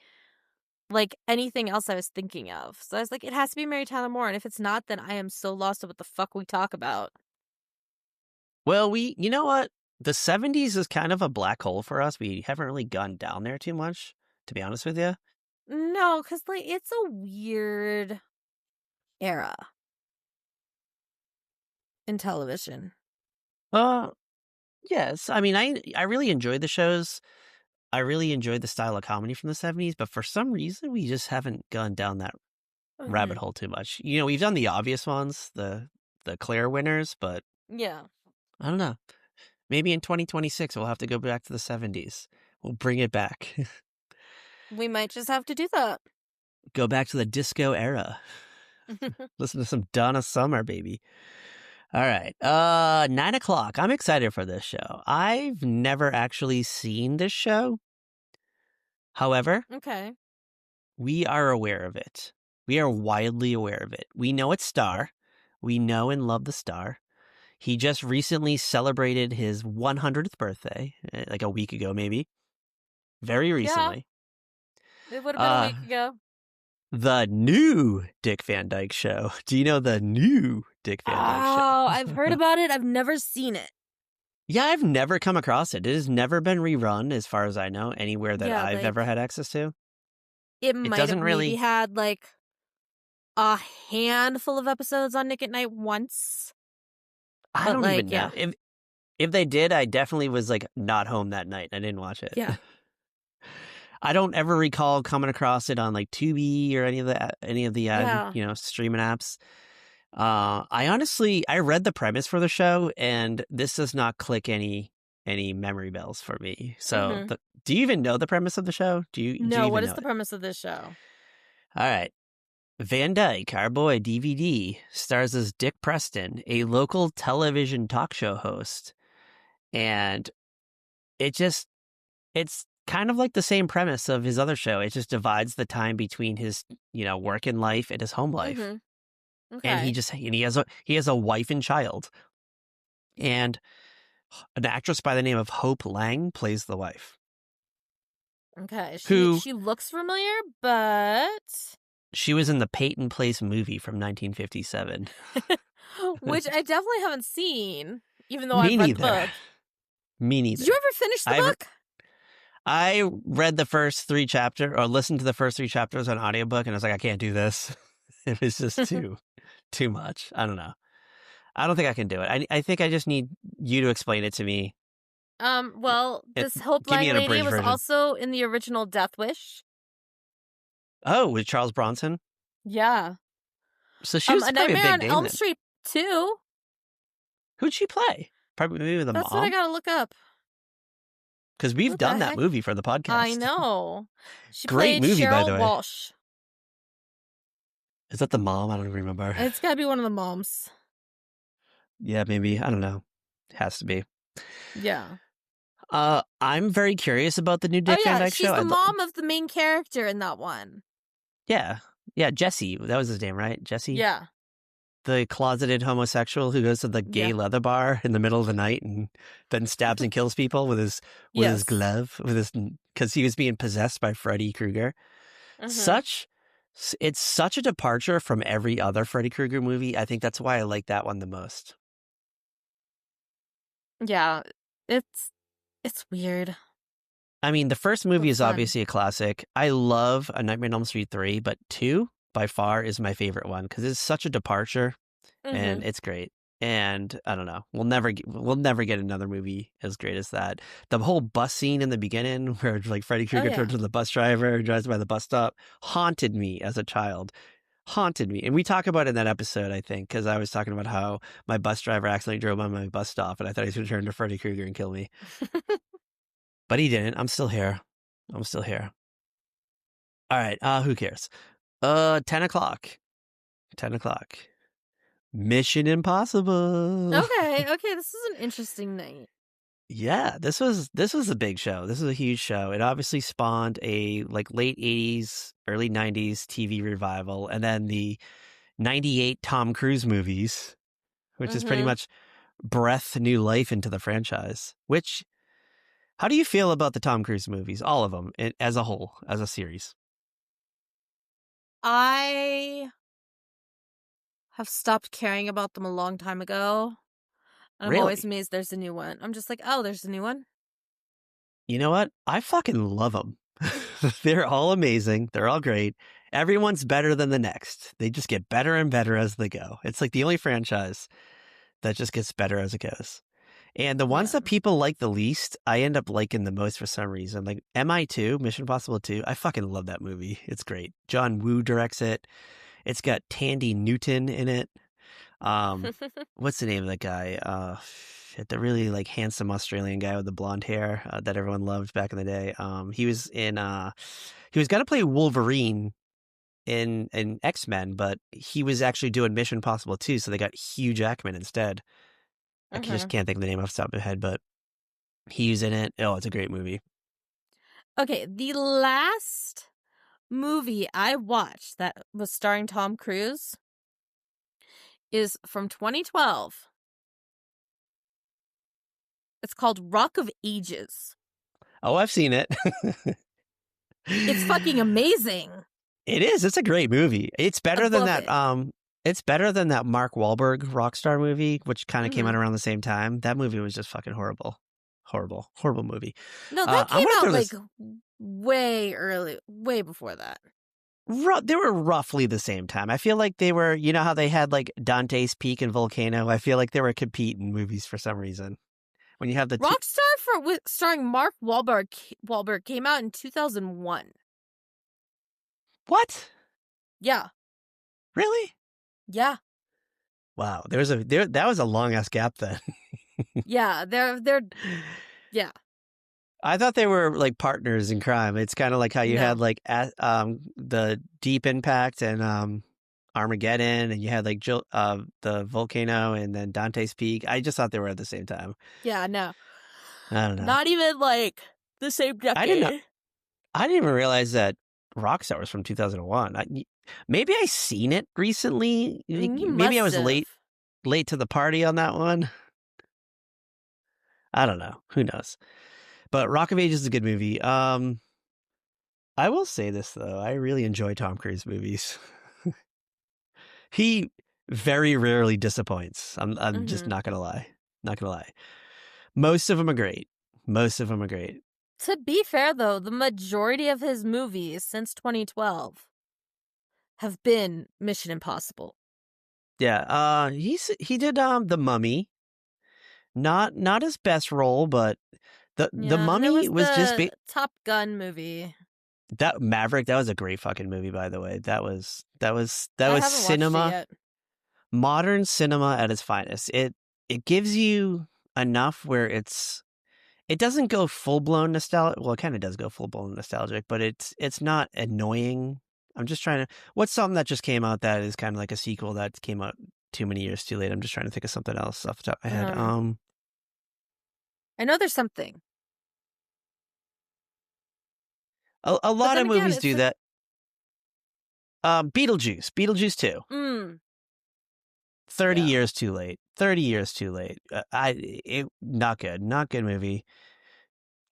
S2: like anything else I was thinking of. So I was like, it has to be Mary Tyler Moore, and if it's not, then I am so lost at what the fuck we talk about.
S1: Well, you know what? The 70s is kind of a black hole for us. We haven't really gone down there too much, to be honest with you.
S2: No, because like it's a weird era in television.
S1: Yes. I mean, I really enjoyed the shows. I really enjoyed the style of comedy from the 70s, but for some reason, we just haven't gone down that rabbit hole too much. You know, we've done the obvious ones, the Claire winners, but
S2: yeah,
S1: I don't know. Maybe in 2026, we'll have to go back to the 70s. We'll bring it back.
S2: We might just have to do that.
S1: Go back to the disco era. Listen to some Donna Summer, baby. All right. 9 o'clock. I'm excited for this show. I've never actually seen this show. However,
S2: okay,
S1: we are aware of it. We are widely aware of it. We know it's Star. We know and love the Star. He just recently celebrated his 100th birthday, like a week ago, maybe. Very recently.
S2: Yeah. It would have been a week ago.
S1: The new Dick Van Dyke Show. Do you know the new Dick Van Dyke Show?
S2: Oh, I've heard about it. I've never seen it.
S1: Yeah, I've never come across it. It has never been rerun, as far as I know, anywhere that I've ever had access to.
S2: It might have maybe had like a handful of episodes on Nick at Night once.
S1: I don't even know. If they did, I definitely was like not home that night. I didn't watch it.
S2: Yeah.
S1: I don't ever recall coming across it on like Tubi or any of the streaming apps. I read the premise for the show, and this does not click any memory bells for me. So, do you even know the premise of the show?
S2: No, what is the premise of this show?
S1: All right. Van Dyke, our boy DVD, stars as Dick Preston, a local television talk show host. And it's kind of like the same premise of his other show. It just divides the time between his, working life and his home life.
S2: Okay.
S1: And he has a wife and child. And an actress by the name of Hope Lang plays the wife.
S2: Okay. She looks familiar, but
S1: she was in the Peyton Place movie from 1957.
S2: Which I definitely haven't seen, even though I've read the book.
S1: Me neither.
S2: Did you ever finish the book?
S1: I read the first 3 chapters, or listened to the first 3 chapters on audiobook, and I was like, I can't do this. It was just too much. I don't know. I don't think I can do it. I think I just need you to explain it to me.
S2: Well, this Hope Lang lady was also in the original Death Wish.
S1: Oh, with Charles Bronson?
S2: Yeah.
S1: So she was probably a big name on
S2: Elm Street 2.
S1: Who'd she play? Probably maybe the mom?
S2: That's what I gotta look up.
S1: Because we've done that movie for the podcast.
S2: I know. She
S1: Great
S2: played
S1: movie,
S2: Cheryl
S1: by the way.
S2: Walsh.
S1: Is that the mom? I don't remember.
S2: It's gotta be one of the moms.
S1: Yeah, maybe. I don't know. It has to be.
S2: Yeah.
S1: I'm very curious about the new Dick Van Dyke Show.
S2: She's the mom of the main character in that one.
S1: Yeah. Yeah, Jesse. That was his name, right? Jesse?
S2: Yeah.
S1: The closeted homosexual who goes to the gay leather bar in the middle of the night and then stabs and kills people with his glove, because he was being possessed by Freddy Krueger. It's such a departure from every other Freddy Krueger movie. I think that's why I like that one the most.
S2: Yeah, it's weird.
S1: I mean, the first movie is obviously a classic. I love A Nightmare on Elm Street 3, but 2 by far is my favorite one because it's such a departure and it's great. And I don't know, we'll never get another movie as great as that. The whole bus scene in the beginning where like Freddy Krueger turns to the bus driver and drives by the bus stop haunted me as a child. haunted me. And we talk about it in that episode, I think, because I was talking about how my bus driver accidentally drove by my bus stop and I thought he was going to turn into Freddy Krueger and kill me. But he didn't. I'm still here. I'm still here. All right. Who cares? 10 o'clock. 10 o'clock. Mission Impossible.
S2: Okay, this is an interesting night.
S1: Yeah, this was a big show. This was a huge show. It obviously spawned a like late 80s, early 90s TV revival, and then the 98 Tom Cruise movies, which is pretty much breathed new life into the franchise. Which, how do you feel about the Tom Cruise movies? All of them, as a whole, as a series?
S2: I have stopped caring about them a long time ago. I'm
S1: Really?
S2: always amazed there's a new one. I'm just like, oh, there's a new one.
S1: You know what? I fucking love them. They're all amazing. They're all great. Everyone's better than the next. They just get better and better as they go. It's like the only franchise that just gets better as it goes. And the ones that people like the least, I end up liking the most for some reason. Like MI2, Mission Impossible 2. I fucking love that movie. It's great. John Woo directs it. It's got Tandy Newton in it. What's the name of that guy? The really like handsome Australian guy with the blonde hair that everyone loved back in the day. He was in he was gonna play Wolverine in X-Men, but he was actually doing Mission Impossible 2, so they got Hugh Jackman instead. I just can't think of the name off the top of my head, but he's in it. Oh, it's a great movie.
S2: Okay, the last movie I watched that was starring Tom Cruise is from 2012. It's called Rock of Ages.
S1: Oh, I've seen it.
S2: It's fucking amazing.
S1: It is. It's a great movie. It's better than that. It's better than that Mark Wahlberg Rockstar movie, which kind of came out around the same time. That movie was just fucking horrible. Horrible movie.
S2: No, that came out like way early, way before that.
S1: They were roughly the same time. I feel like they were, you know how they had like Dante's Peak and Volcano? I feel like they were competing movies for some reason. When you have the
S2: Rockstar starring Mark Wahlberg came out in 2001.
S1: What?
S2: Yeah.
S1: Really?
S2: Yeah.
S1: Wow. That was a long ass gap then.
S2: Yeah, they're yeah.
S1: I thought they were like partners in crime. It's kind of like how you had like the Deep Impact and Armageddon, and you had like the Volcano and then Dante's Peak. I just thought they were at the same time.
S2: Yeah, no.
S1: I don't know.
S2: Not even like the same decade.
S1: I didn't even realize that Rockstar was from 2001. Maybe I seen it recently. Maybe I was late to the party on that one. I don't know. Who knows? But Rock of Ages is a good movie. I will say this though. I really enjoy Tom Cruise movies. He very rarely disappoints. I'm just not gonna lie. Not gonna lie. Most of them are great.
S2: To be fair though, the majority of his movies since 2012 have been Mission Impossible.
S1: Yeah. He did The Mummy. Not his best role, but the Mummy was just
S2: Top Gun movie.
S1: That Maverick, that was a great fucking movie, by the way. That was
S2: cinema.
S1: Modern cinema at its finest. It gives you enough where it doesn't go full blown nostalgic. Well, it kind of does go full blown nostalgic, but it's not annoying. I'm just trying to. What's something that just came out that is kind of like a sequel that came out too many years too late? I'm just trying to think of something else off the top of my head.
S2: I know there's something.
S1: A lot of movies do that. Beetlejuice 2. 30 years too late. 30 years too late. Not good movie.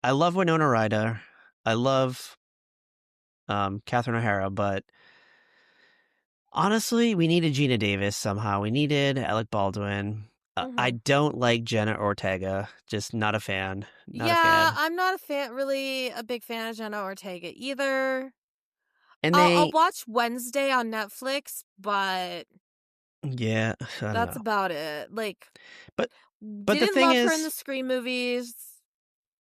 S1: I love Winona Ryder. I love Catherine O'Hara, but honestly, we needed Gina Davis somehow. We needed Alec Baldwin. I don't like Jenna Ortega. Just not a fan.
S2: I'm not really a big fan of Jenna Ortega either.
S1: And
S2: I'll watch Wednesday on Netflix, but
S1: yeah,
S2: that's about it. Like,
S1: but
S2: the thing is, her in the Scream movies.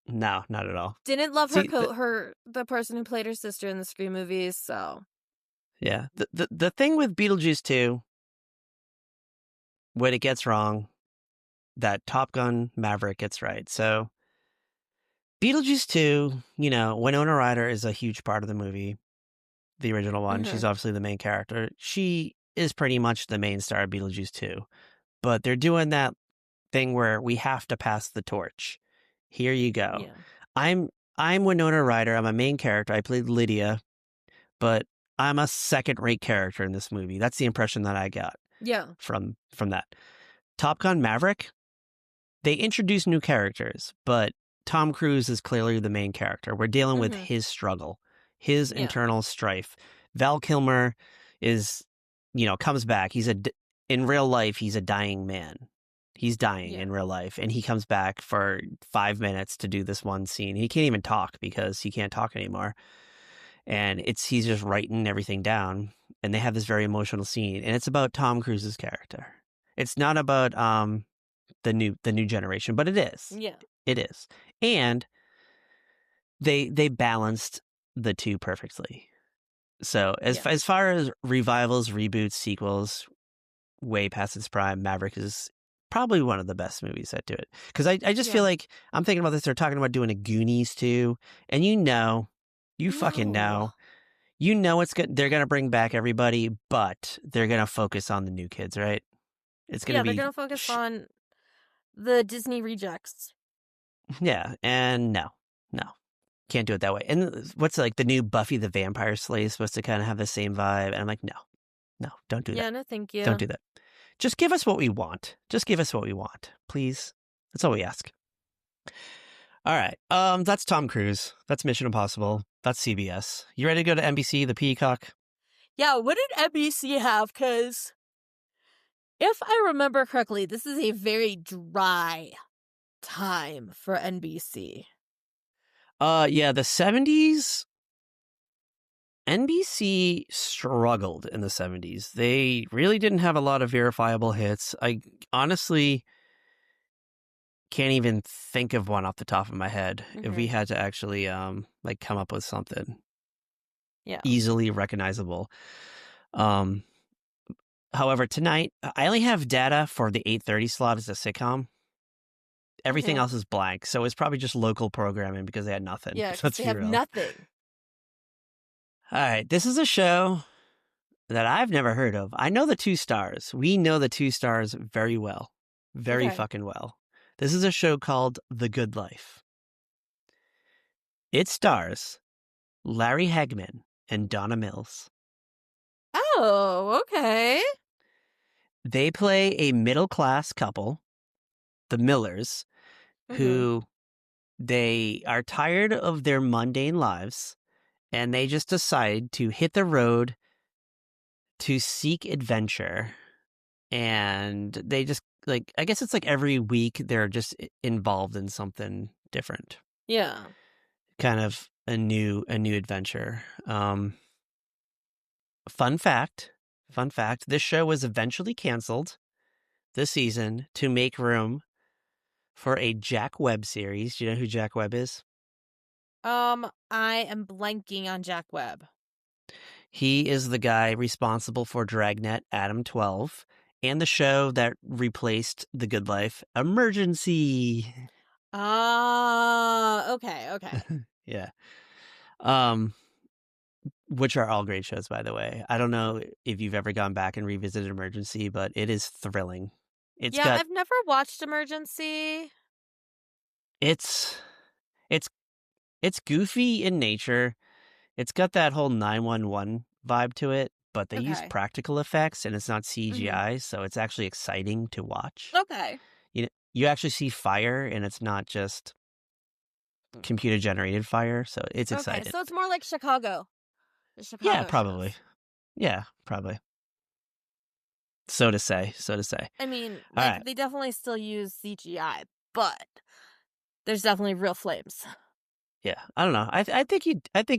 S1: No, not at all.
S2: Didn't love the person who played her sister in the Scream movies. So
S1: Yeah. The thing with Beetlejuice 2, when it gets wrong, that Top Gun Maverick gets right. So Beetlejuice 2, Winona Ryder is a huge part of the movie, the original one. She's
S2: Hmm.
S1: obviously the main character. She is pretty much the main star of Beetlejuice 2. But they're doing that thing where we have to pass the torch. Here you go.
S2: Yeah.
S1: I'm I'm Winona Ryder. I'm a main character. I played Lydia, but I'm a second-rate character in this movie. That's the impression that I got
S2: Yeah.
S1: from that. Top Gun Maverick, they introduce new characters, but Tom Cruise is clearly the main character. We're dealing with
S2: Hmm.
S1: his struggle, his
S2: Yeah.
S1: internal strife. Val Kilmer is, comes back. In real life, he's a dying man. He's dying
S2: Yeah.
S1: in real life, and he comes back for 5 minutes to do this one scene. He can't even talk because he can't talk anymore. And he's just writing everything down, and they have this very emotional scene, and it's about Tom Cruise's character. It's not about the new generation, but it is.
S2: Yeah.
S1: It is. And they balanced the two perfectly. So
S2: Yeah.
S1: as far as revivals, reboots, sequels, way past its prime, Maverick is probably one of the best movies that do it. Because I just feel
S2: Yeah.
S1: like I'm thinking about this. They're talking about doing a Goonies too, and you fucking
S2: No.
S1: know, it's good. They're gonna bring back everybody, but they're gonna focus on the new kids, right? It's gonna
S2: Yeah, they're
S1: be
S2: gonna focus on the Disney rejects.
S1: yeah, and no, can't do it that way. And what's like the new Buffy the Vampire Slayer is supposed to kind of have the same vibe, and I'm like, no, don't do that.
S2: Yeah, no, thank
S1: Don't
S2: you.
S1: do that. Just give us what we want. Just give us what we want, please. That's all we ask. All right. That's Tom Cruise. That's Mission Impossible. That's CBS. You ready to go to NBC, the Peacock?
S2: Yeah, what did NBC have? Because if I remember correctly, this is a very dry time for NBC.
S1: Yeah, the 70s. NBC struggled in the 70s. They really didn't have a lot of verifiable hits. I honestly can't even think of one off the top of my head. If we
S2: Hmm.
S1: had to actually come up with something
S2: Yeah.
S1: easily recognizable. Um However, tonight I only have data for the 8:30 slot as a sitcom. Everything
S2: Hmm.
S1: else is blank, so it's probably just local programming because they had nothing.
S2: Yeah, because
S1: Let's
S2: they
S1: be
S2: have
S1: real.
S2: nothing.
S1: All right, this is a show that I've never heard of. I know the two stars. We know the two stars very well. Very
S2: Okay.
S1: fucking well. This is a show called The Good Life. It stars Larry Hagman and Donna Mills.
S2: Oh, okay.
S1: They play a middle-class couple, the Millers,
S2: Hmm.
S1: who they are tired of their mundane lives, and they just decide to hit the road to seek adventure. And they just I guess it's like every week they're just involved in something different,
S2: Yeah.
S1: kind of a new adventure. Fun fact, this show was eventually canceled this season to make room for a Jack Webb series. Do you know who Jack Webb is?
S2: I am blanking on Jack Webb.
S1: He is the guy responsible for Dragnet, Adam 12, and the show that replaced The Good Life, Emergency.
S2: Ah, okay, okay.
S1: Yeah. Um, which are all great shows, by the way. I don't know if you've ever gone back and revisited Emergency, but it is thrilling. It's
S2: Yeah,
S1: got
S2: I've never watched Emergency.
S1: it's it's it's goofy in nature. It's got that whole 911 vibe to it, but they use
S2: Okay.
S1: practical effects and it's not
S2: Hmm.
S1: CGI, so it's actually exciting to watch.
S2: Okay.
S1: You actually see fire and it's not just computer generated fire, so it's
S2: Okay,
S1: exciting.
S2: so it's more like Chicago. The
S1: Yeah,
S2: Chicago
S1: probably.
S2: shows.
S1: Yeah, probably. So to say.
S2: I mean,
S1: All
S2: like,
S1: right.
S2: they definitely still use CGI, but there's definitely real flames.
S1: Yeah, I don't know. I think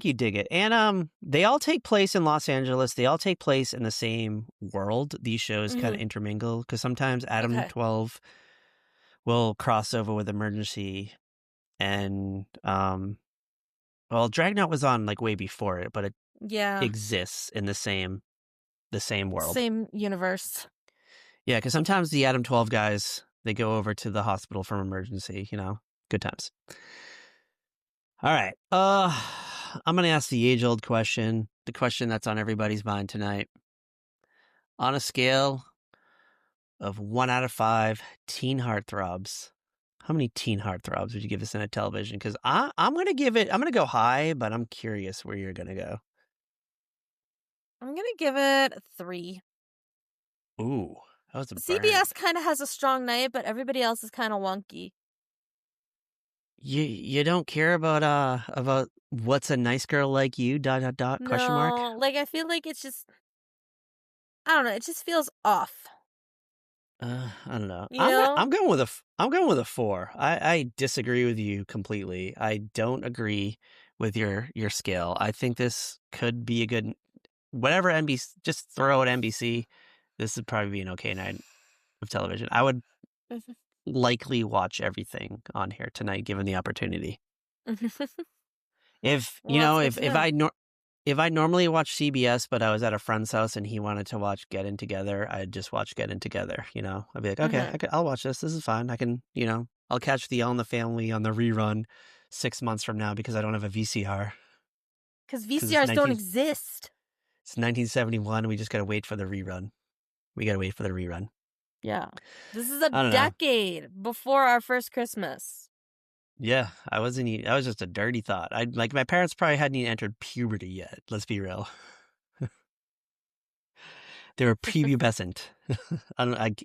S1: you dig it, and they all take place in Los Angeles. They all take place in the same world. These shows kind of
S2: Hmm.
S1: intermingle because sometimes Adam
S2: Okay.
S1: 12 will cross over with Emergency, and well, Dragnet was on like way before it, but
S2: Yeah.
S1: exists in the same world.
S2: Same universe.
S1: Yeah, because sometimes the Adam 12 guys, they go over to the hospital from emergency, good times. All right. I'm going to ask the age-old question, the question that's on everybody's mind tonight. On a scale of 1 out of 5 teen heartthrobs, how many teen heartthrobs would you give us in a television? Because I'm going to go high, but I'm curious where you're going to go.
S2: I'm going to give it 3.
S1: Ooh, that was a burn.
S2: CBS kind of has a strong night, but everybody else is kind of wonky.
S1: You don't care about what's a nice girl like you, ... question mark?
S2: No, like, I feel like it's just, I don't know, it just feels off.
S1: I don't know.
S2: You know?
S1: I'm going with a 4. I disagree with you completely. I don't agree with your scale. I think this could be a good, whatever NBC, just throw at NBC. This would probably be an okay night of television. I would likely watch everything on here tonight, given the opportunity. If if I normally watch CBS, but I was at a friend's house and he wanted to watch Get In Together, I'd just watch Get In Together. I'd be like, okay, I'll watch this. This is fine. I can, I'll catch the All in the Family on the rerun 6 months from now because I don't have a VCR.
S2: Because VCRs don't exist.
S1: It's 1971. We just got to wait for the rerun.
S2: Yeah. This is a decade before our first Christmas.
S1: Yeah, I was just a dirty thought. My parents probably hadn't even entered puberty yet. Let's be real. They were prepubescent. I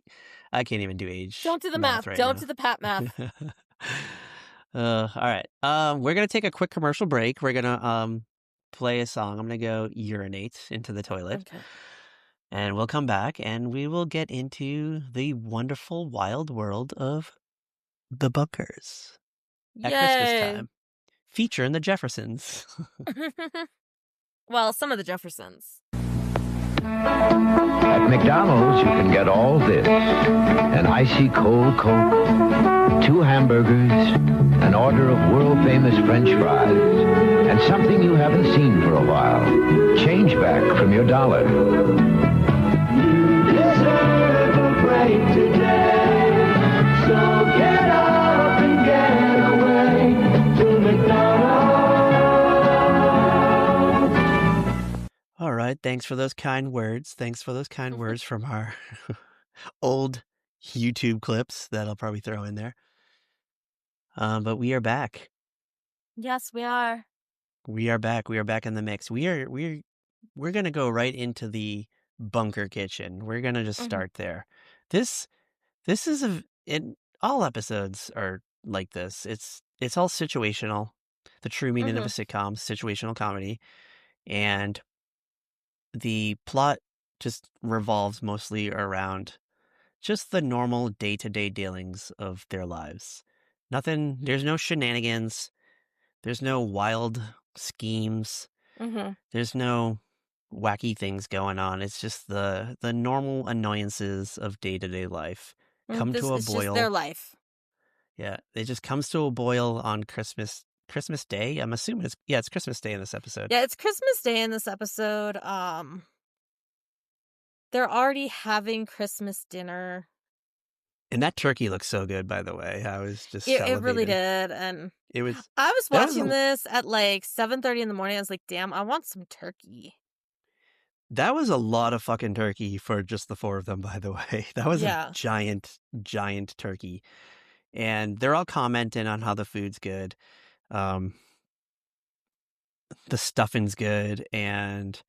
S1: can't even do age.
S2: Don't do the math. Don't do the pat math.
S1: All right. We're gonna take a quick commercial break. We're gonna play a song. I'm gonna go urinate into the toilet.
S2: Okay.
S1: And we'll come back and we will get into the wonderful wild world of the bunkers. At Christmas time, featuring the Jeffersons.
S2: Well, some of the Jeffersons.
S3: At McDonald's, you can get all this: an icy cold Coke, 2 hamburgers, an order of world-famous French fries, and something you haven't seen for a while: change back from your dollar. You deserve a break today, so get up and get away to McDonald's.
S1: All right, thanks for those kind words. From our old YouTube clips that I'll probably throw in there. But we are back.
S2: Yes, we are.
S1: We are back. We are back in the mix. We're gonna go right into the bunker kitchen. We're gonna just start there. This is all episodes are like this. It's all situational. The true meaning of a sitcom, situational comedy, and the plot just revolves mostly around just the normal day-to-day dealings of their lives. Nothing. There's no shenanigans. There's no wild schemes. There's no wacky things going on. It's just the normal annoyances of day-to-day life come to a boil.
S2: It's just their life.
S1: Yeah, it just comes to a boil on Christmas Day. I'm assuming it's Christmas Day in this episode.
S2: Yeah, it's Christmas Day in this episode. They're already having Christmas dinner.
S1: And that turkey looks so good, by the way. I was just
S2: it really did. And
S1: I was
S2: watching this at like 7:30 in the morning. I was like, damn, I want some turkey.
S1: That was a lot of fucking turkey for just the 4 of them, by the way. That was a giant turkey. And they're all commenting on how the food's good. The stuffing's good. And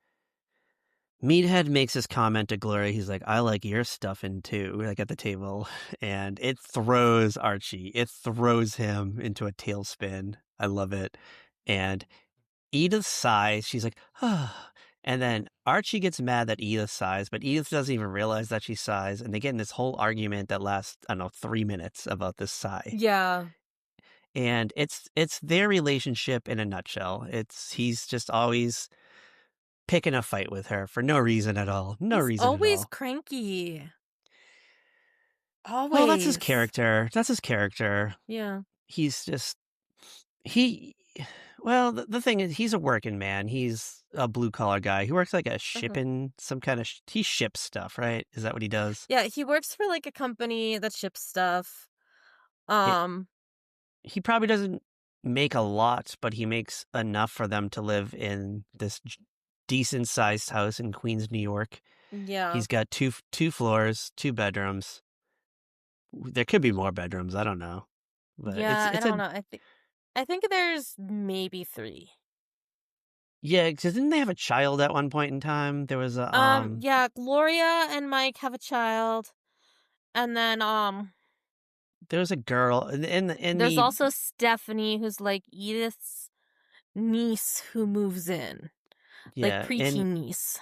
S1: Meathead makes his comment to Gloria. He's like, I like your stuffing too, like at the table. And it throws Archie. It throws him into a tailspin. I love it. And Edith sighs. She's like, oh. And then Archie gets mad that Edith sighs, but Edith doesn't even realize that she sighs. And they get in this whole argument that lasts, 3 minutes about this sigh.
S2: Yeah.
S1: And it's their relationship in a nutshell. He's just always picking a fight with her for no reason at all. He's
S2: always cranky. Always.
S1: Well, that's his character.
S2: Yeah.
S1: He's just the thing is, he's a working man. He's a blue collar guy. He works like a
S2: Mhm.
S1: shipping, some kind of he ships stuff, right? Is that what he does?
S2: Yeah, he works for like a company that ships stuff.
S1: He,
S2: Um,
S1: he probably doesn't make a lot, but he makes enough for them to live in this decent sized house in Queens, New York.
S2: yeah.
S1: He's got two floors, 2 bedrooms. There could be more bedrooms. I don't know, but
S2: Yeah, I
S1: it's
S2: don't
S1: a
S2: know. I think there's maybe 3.
S1: yeah. Because didn't they have a child at one point in time? There was a
S2: Yeah, Gloria and Mike have a child, and then
S1: there was a girl in
S2: there's
S1: the
S2: also Stephanie, who's like Edith's niece who moves in, like
S1: yeah. And
S2: preteen niece.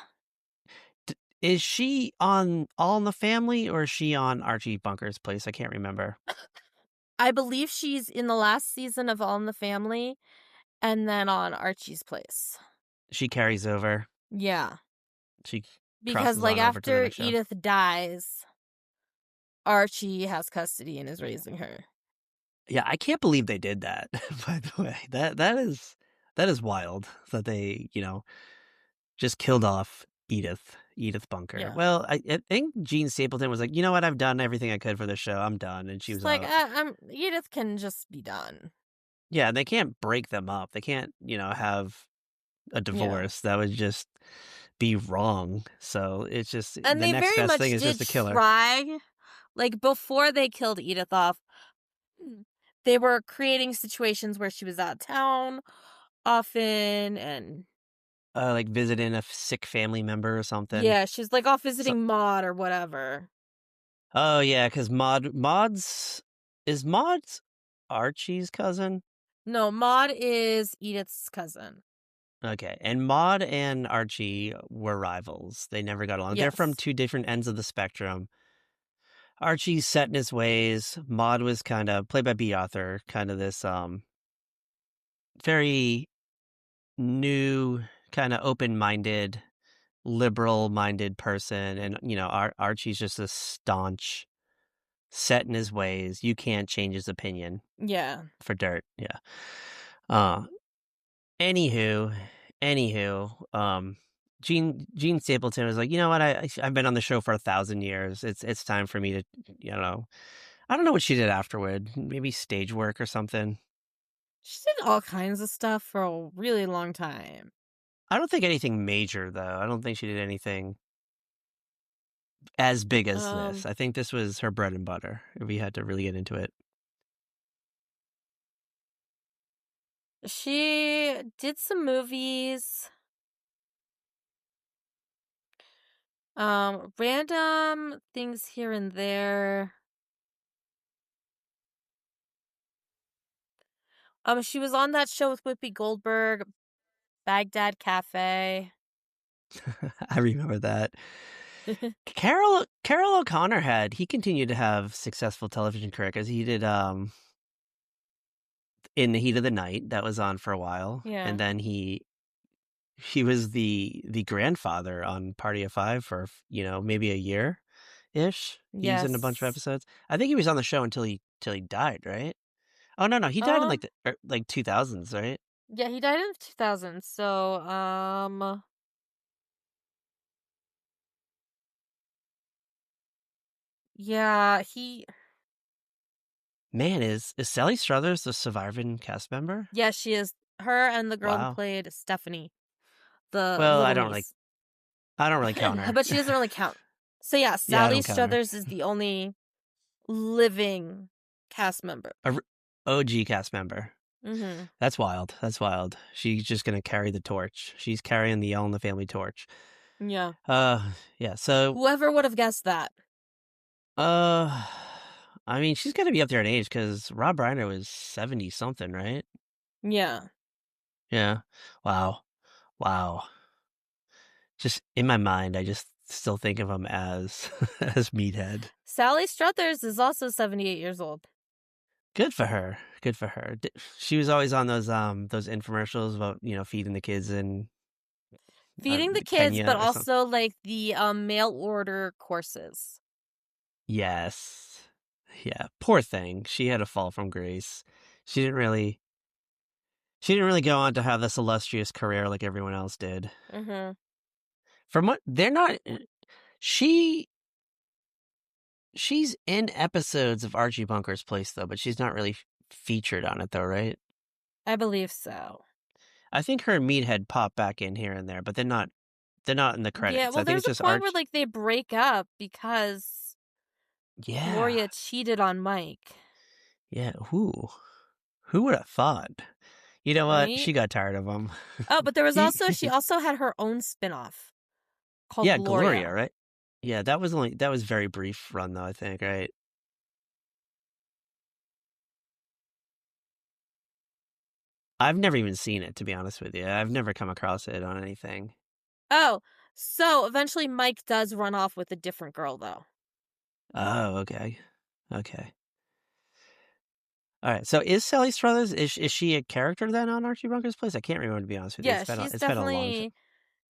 S1: is she on All in the Family or is she on Archie Bunker's Place? I can't remember.
S2: I believe she's in the last season of All in the Family, and then on Archie's Place.
S1: She carries over.
S2: Yeah,
S1: She
S2: because
S1: crosses
S2: like
S1: on over to the
S2: after
S1: next show.
S2: Edith dies, Archie has custody and is raising her.
S1: Yeah, I can't believe they did that. By the way, that is wild that they just killed off Edith Bunker.
S2: Yeah.
S1: Well, I think Gene Stapleton was like, you know what, I've done everything I could for this show. I'm done, and she
S2: She's
S1: was
S2: like,
S1: out.
S2: Edith can just be done.
S1: Yeah, they can't break them up. They can't have a divorce. That would just be wrong. So it's just
S2: And
S1: the
S2: they
S1: next
S2: very
S1: best
S2: much
S1: thing is
S2: did
S1: just to kill her.
S2: try, like before they killed Edith off, they were creating situations where she was out of town often, and
S1: Like visiting a sick family member or something.
S2: yeah, she's like off visiting Maud or whatever.
S1: Oh yeah, because Maud's Archie's cousin.
S2: No, Maud is Edith's cousin.
S1: Okay, and Maud and Archie were rivals. They never got along. They're from
S2: Yes.
S1: 2 different ends of the spectrum. Archie's set in his ways. Maud was kind of played by B. Arthur, kind of this very new, kind of open-minded, liberal-minded person, and Archie's just a staunch, set in his ways. You can't change his opinion
S2: Yeah.
S1: for dirt. Yeah. Uh, anywho, Gene Stapleton was like, you know what? I've been on the show for 1,000 years. It's time for me to, I don't know what she did afterward. Maybe stage work or something.
S2: She did all kinds of stuff for a really long time.
S1: I don't think anything major though. I don't think she did anything as big as this. I think this was her bread and butter. If we had to really get into it.
S2: She did some movies. Random things here and there. She was on that show with Whoopi Goldberg, Baghdad Cafe.
S1: I remember that. Carol O'Connor he continued to have successful television career because he did In the Heat of the Night, that was on for a while.
S2: Yeah.
S1: And then he was the grandfather on Party of Five for maybe a year ish. He was in a bunch of episodes. I think he was on the show until he died, right? Oh no, he died in like the 2000s, right?
S2: Yeah, he died in the 2000s. So yeah,
S1: Man, is Sally Struthers the surviving cast member?
S2: Yeah, she is. Her and the girl
S1: Wow.
S2: who played Stephanie. The
S1: Well,
S2: little
S1: I don't
S2: niece.
S1: really count her.
S2: But she doesn't really count. So yeah, Sally Struthers is the only living cast member.
S1: OG cast member.
S2: Mm-hmm.
S1: That's wild. She's just gonna carry the torch. She's carrying the All in the Family torch.
S2: Yeah.
S1: Yeah. So
S2: whoever would have guessed that?
S1: I mean, she's got to be up there in age because Rob Reiner was 70 something, right?
S2: Yeah.
S1: Yeah. Wow. Just in my mind, I just still think of him as Meathead.
S2: Sally Struthers is also 78 years old.
S1: Good for her. She was always on those infomercials about feeding the kids and
S2: feeding the kids, but also like the mail order courses.
S1: Yes. Yeah. Poor thing. She had a fall from grace. She She didn't really go on to have this illustrious career like everyone else did.
S2: Mm-hmm.
S1: From what they're not, she's in episodes of Archie Bunker's Place though, but she's not really featured on it though, right?
S2: I believe so.
S1: I think her and Meathead pop back in here and there, but they're not in the credits.
S2: Yeah, well,
S1: I think
S2: there's
S1: it's
S2: a
S1: just
S2: point where like they break up because
S1: yeah,
S2: Gloria cheated on Mike.
S1: yeah. Who would have thought? You know what?
S2: Right?
S1: She got tired of him.
S2: Oh, but there was also she also had her own spinoff called
S1: yeah,
S2: Gloria.
S1: right? Yeah, that was very brief run though, I think, right? I've never even seen it, to be honest with you. I've never come across it on anything.
S2: Oh, so eventually Mike does run off with a different girl, though.
S1: Oh, okay. Okay. All right. So is Sally Struthers, is she a character then on Archie Bunker's Place? I can't remember, to be honest with you.
S2: Yeah,
S1: It's been
S2: she's
S1: it's been a long time.
S2: definitely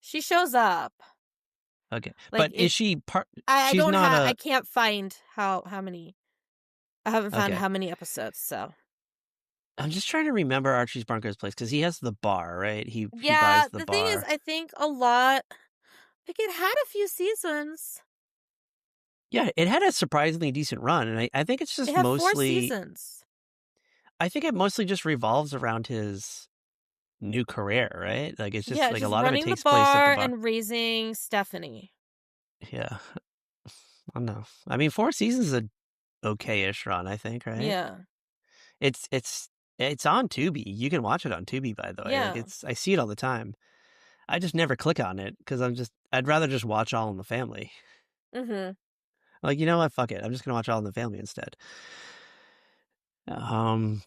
S2: she shows up.
S1: Okay.
S2: Like,
S1: But is she part?
S2: I
S1: She's
S2: don't
S1: not
S2: have.
S1: a.
S2: I can't find how many. I haven't found
S1: Okay.
S2: how many episodes. So
S1: I'm just trying to remember Archie Bunker's Place because he has the bar, right? He
S2: yeah,
S1: buys the
S2: the
S1: bar.
S2: thing is, I think a lot. Like it had a few seasons.
S1: Yeah, it had a surprisingly decent run, and I think it's just
S2: It had
S1: mostly
S2: 4 seasons.
S1: I think it mostly just revolves around his new career, right? Like it's just
S2: Yeah,
S1: like a
S2: just
S1: lot of it
S2: running
S1: takes
S2: the
S1: place at
S2: bar
S1: the bar.
S2: and raising Stephanie.
S1: Yeah. I don't know. I mean, 4 seasons is a okay-ish run, I think, right?
S2: Yeah,
S1: It's on Tubi. You can watch it on Tubi, by the way.
S2: Yeah.
S1: Like I see it all the time. I just never click on it because I'd rather just watch All in the Family.
S2: mm-hmm.
S1: Like, you know what? Fuck it. I'm just gonna watch All in the Family instead. And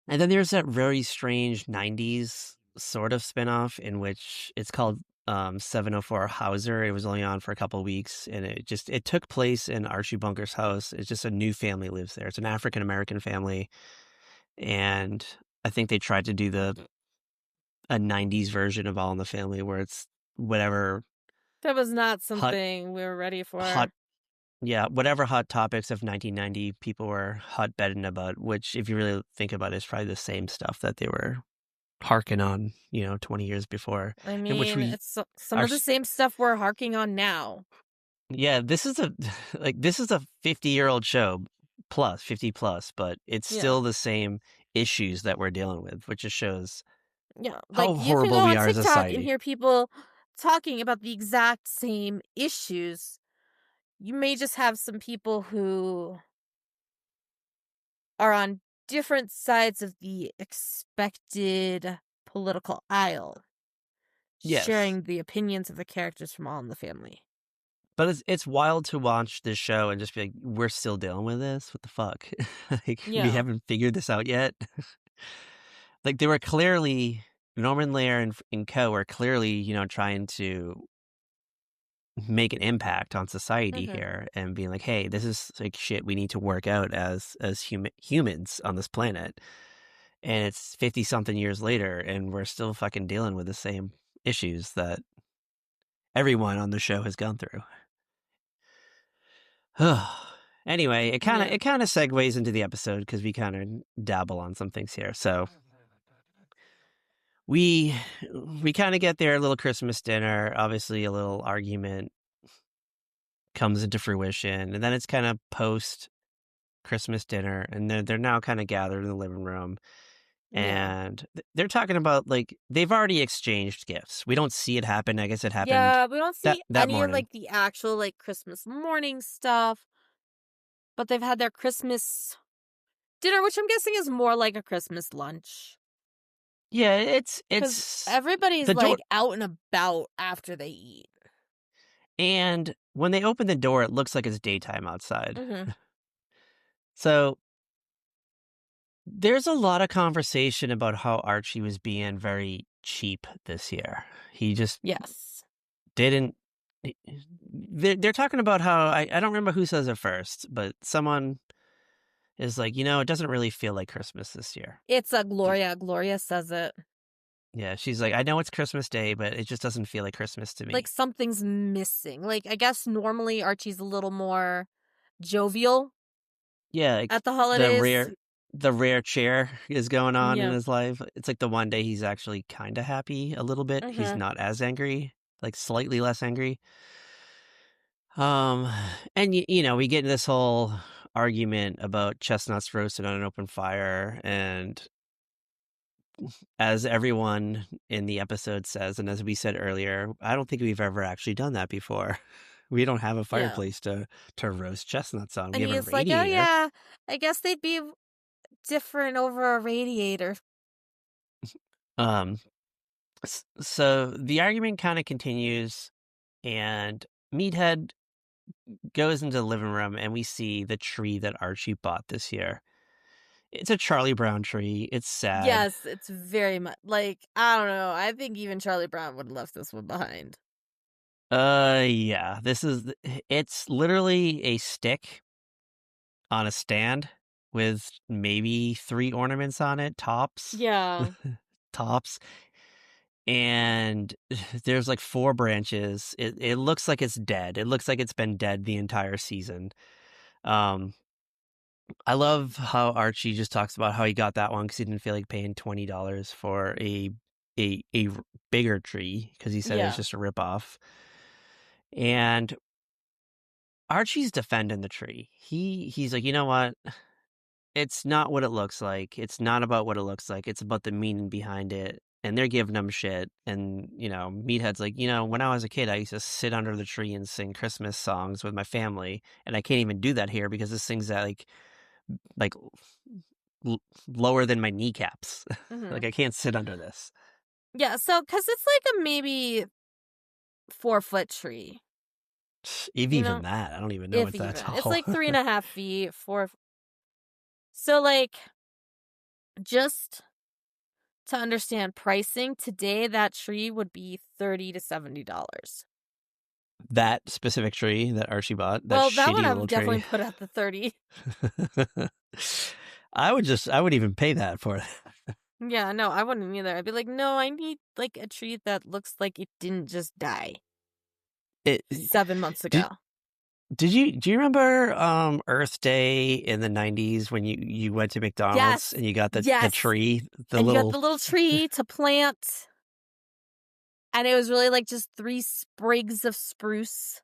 S1: then there's that very strange 90s sort of spinoff in which it's called 704 Hauser. It was only on for a couple of weeks, and it took place in Archie Bunker's house. It's just a new family lives there. It's an African American family, and I think they tried to do a 90s version of All in the Family where it's whatever
S2: That was not something we were ready for.
S1: whatever hot topics of 1990 people were hotbedding about, which if you really think about it is probably the same stuff that they were harking on, 20 years before.
S2: I
S1: in which
S2: mean,
S1: we
S2: it's some of the same stuff we're harking on now.
S1: Yeah, this is a 50-year-old show, 50 plus, but it's
S2: Yeah.
S1: still the same issues that we're dealing with, which just shows
S2: Yeah,
S1: how
S2: like you can
S1: horrible
S2: go
S1: we
S2: on
S1: are as a
S2: TikTok
S1: society.
S2: and hear people talking about the exact same issues. You may just have some people who are on different sides of the expected political aisle,
S1: Yes.
S2: sharing the opinions of the characters from All in the Family.
S1: But it's wild to watch this show and just be like, we're still dealing with this? What the fuck? Like,
S2: Yeah.
S1: we haven't figured this out yet? Like, they were clearly, Norman Lear and co were clearly, trying to make an impact on society
S2: Mhm.
S1: here and being like, hey, this is like shit we need to work out as humans on this planet. And it's 50 something years later and we're still fucking dealing with the same issues that everyone on the show has gone through. Anyway, it kind of segues into the episode because we kind of dabble on some things here. So we kind of get their little Christmas dinner. Obviously, a little argument comes into fruition, and then it's kind of post Christmas dinner, and they're now kind of gathered in the living room, and they're talking about like they've already exchanged gifts. We don't see it happen. I guess it happened.
S2: Yeah, we don't see
S1: that
S2: any
S1: morning.
S2: of like the actual like Christmas morning stuff, but they've had their Christmas dinner, which I'm guessing is more like a Christmas lunch.
S1: Yeah, it's
S2: everybody's like out and about after they eat.
S1: And when they open the door, it looks like it's daytime outside.
S2: Mm-hmm.
S1: So there's a lot of conversation about how Archie was being very cheap this year. He just didn't. They're talking about how I don't remember who says it first, but someone is like, it doesn't really feel like Christmas this year.
S2: It's Gloria. Gloria says it.
S1: Yeah, she's like, I know it's Christmas Day, but it just doesn't feel like Christmas to me.
S2: Like something's missing. Like I guess normally Archie's a little more jovial.
S1: Yeah,
S2: at the holidays.
S1: the rare cheer is going on in
S2: Yeah.
S1: his life. It's like the one day he's actually kind of happy a little bit. He's
S2: Mhm.
S1: not as angry, like slightly less angry. Um, and we get in this whole argument about chestnuts roasted on an open fire, and as everyone in the episode says, and as we said earlier, I don't think we've ever actually done that before. We don't have a
S2: Yeah.
S1: fireplace to roast chestnuts on. We
S2: And
S1: have a
S2: he's like, "Oh
S1: radiator.
S2: yeah, I guess they'd be different over a radiator."
S1: Um, so the argument kind of continues, and Meathead goes into the living room, and we see the tree that Archie bought this year. It's a Charlie Brown tree. It's sad.
S2: Yes, it's very much like, I don't know. I think even Charlie Brown would have left this one behind.
S1: Yeah. It's literally a stick on a stand with maybe 3 ornaments on it, tops.
S2: Yeah.
S1: Tops. And there's like 4 branches. It looks like it's dead. It looks like it's been dead the entire season. I love how Archie just talks about how he got that one because he didn't feel like paying $20 for a bigger tree because he said it was
S2: Yeah.
S1: just a ripoff. And Archie's defending the tree. He's like, you know what? It's not what it looks like. It's not about what it looks like. It's about the meaning behind it. And they're giving him shit. And, Meathead's like, when I was a kid, I used to sit under the tree and sing Christmas songs with my family. And I can't even do that here because this thing's at like lower than my kneecaps.
S2: Mhm.
S1: Like I can't sit under this.
S2: Yeah, so because it's like a maybe 4-foot tree,
S1: If
S2: you
S1: even
S2: know,
S1: that, I don't even know
S2: if
S1: it's that
S2: even. It's
S1: tall.
S2: like 3.5 feet, 4. So like, just to understand pricing, today that tree would be $30 to $70.
S1: That specific tree that Archie bought, that
S2: Well, that one
S1: shitty
S2: I
S1: little
S2: would definitely
S1: tree.
S2: put at the 30.
S1: I would even pay that for it.
S2: Yeah, no, I wouldn't either. I'd be like, no, I need like a tree that looks like it didn't just die
S1: It
S2: 7 months ago.
S1: do you remember Earth Day in the 90s when you went to McDonald's
S2: Yes.
S1: and you got the
S2: Yes.
S1: tree,
S2: And you got the little tree to plant. And it was really like just 3 sprigs of spruce.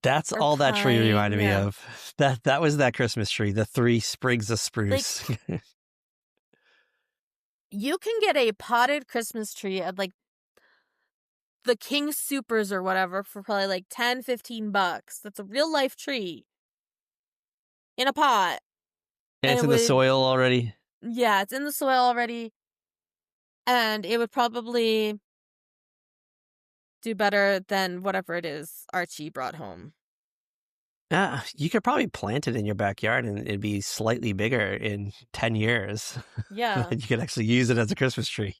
S1: That's
S2: or
S1: all that tree
S2: pine,
S1: reminded me
S2: yeah.
S1: of. That was that Christmas tree, the 3 sprigs of spruce.
S2: You can get a potted Christmas tree at like the King Supers or whatever for probably like $10-15. That's a real life tree in a pot.
S1: And it's
S2: it
S1: in the
S2: would-
S1: soil already.
S2: Yeah, it's in the soil already. And it would probably do better than whatever it is Archie brought home.
S1: You could probably plant it in your backyard and it'd be slightly bigger in 10 years.
S2: Yeah.
S1: You could actually use it as a Christmas tree.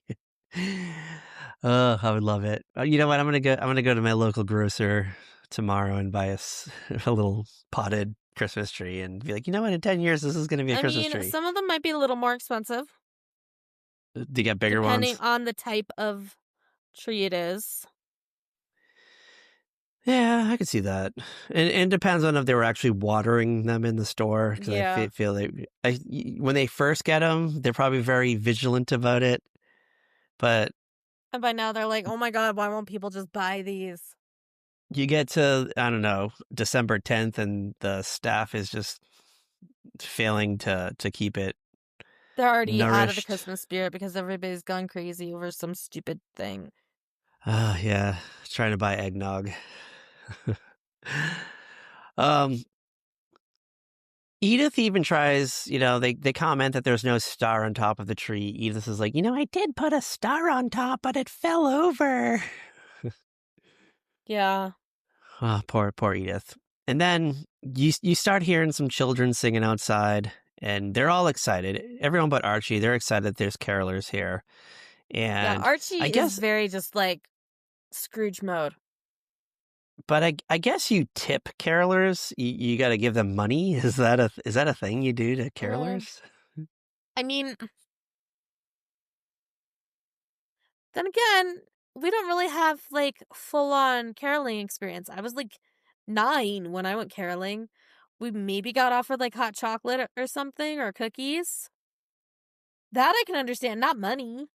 S1: I would love it. You know what? I'm gonna go to my local grocer tomorrow and buy us a little potted Christmas tree and be like, you know what? In 10 years, this is gonna be a Christmas tree.
S2: Some of them might be a little more expensive.
S1: To get bigger
S2: depending
S1: ones.
S2: on the type of tree it is.
S1: Yeah, I could see that. And it depends on if they were actually watering them in the store. Because
S2: Yeah.
S1: I feel when they first get them, they're probably very vigilant about it. But
S2: And by now they're like, oh my God, why won't people just buy these?
S1: you get to, I don't know, December 10th and the staff is just failing to keep it.
S2: They're already out of the
S1: nourished.
S2: Christmas spirit because everybody's gone crazy over some stupid thing.
S1: Yeah, trying to buy eggnog. Edith even tries, they comment that there's no star on top of the tree. Edith is like, I did put a star on top, but it fell over.
S2: Yeah.
S1: Oh, poor Edith. And then you start hearing some children singing outside, and they're all excited. Everyone but Archie, they're excited that there's carolers here. And
S2: yeah, Archie
S1: I guess,
S2: is very just like Scrooge mode.
S1: but I guess you tip carolers. You got to give them money. Is that a thing you do to carolers?
S2: I mean, then again, we don't really have like full on caroling experience. I was like 9 when I went caroling. we maybe got offered like hot chocolate or something or cookies. That I can understand, not money.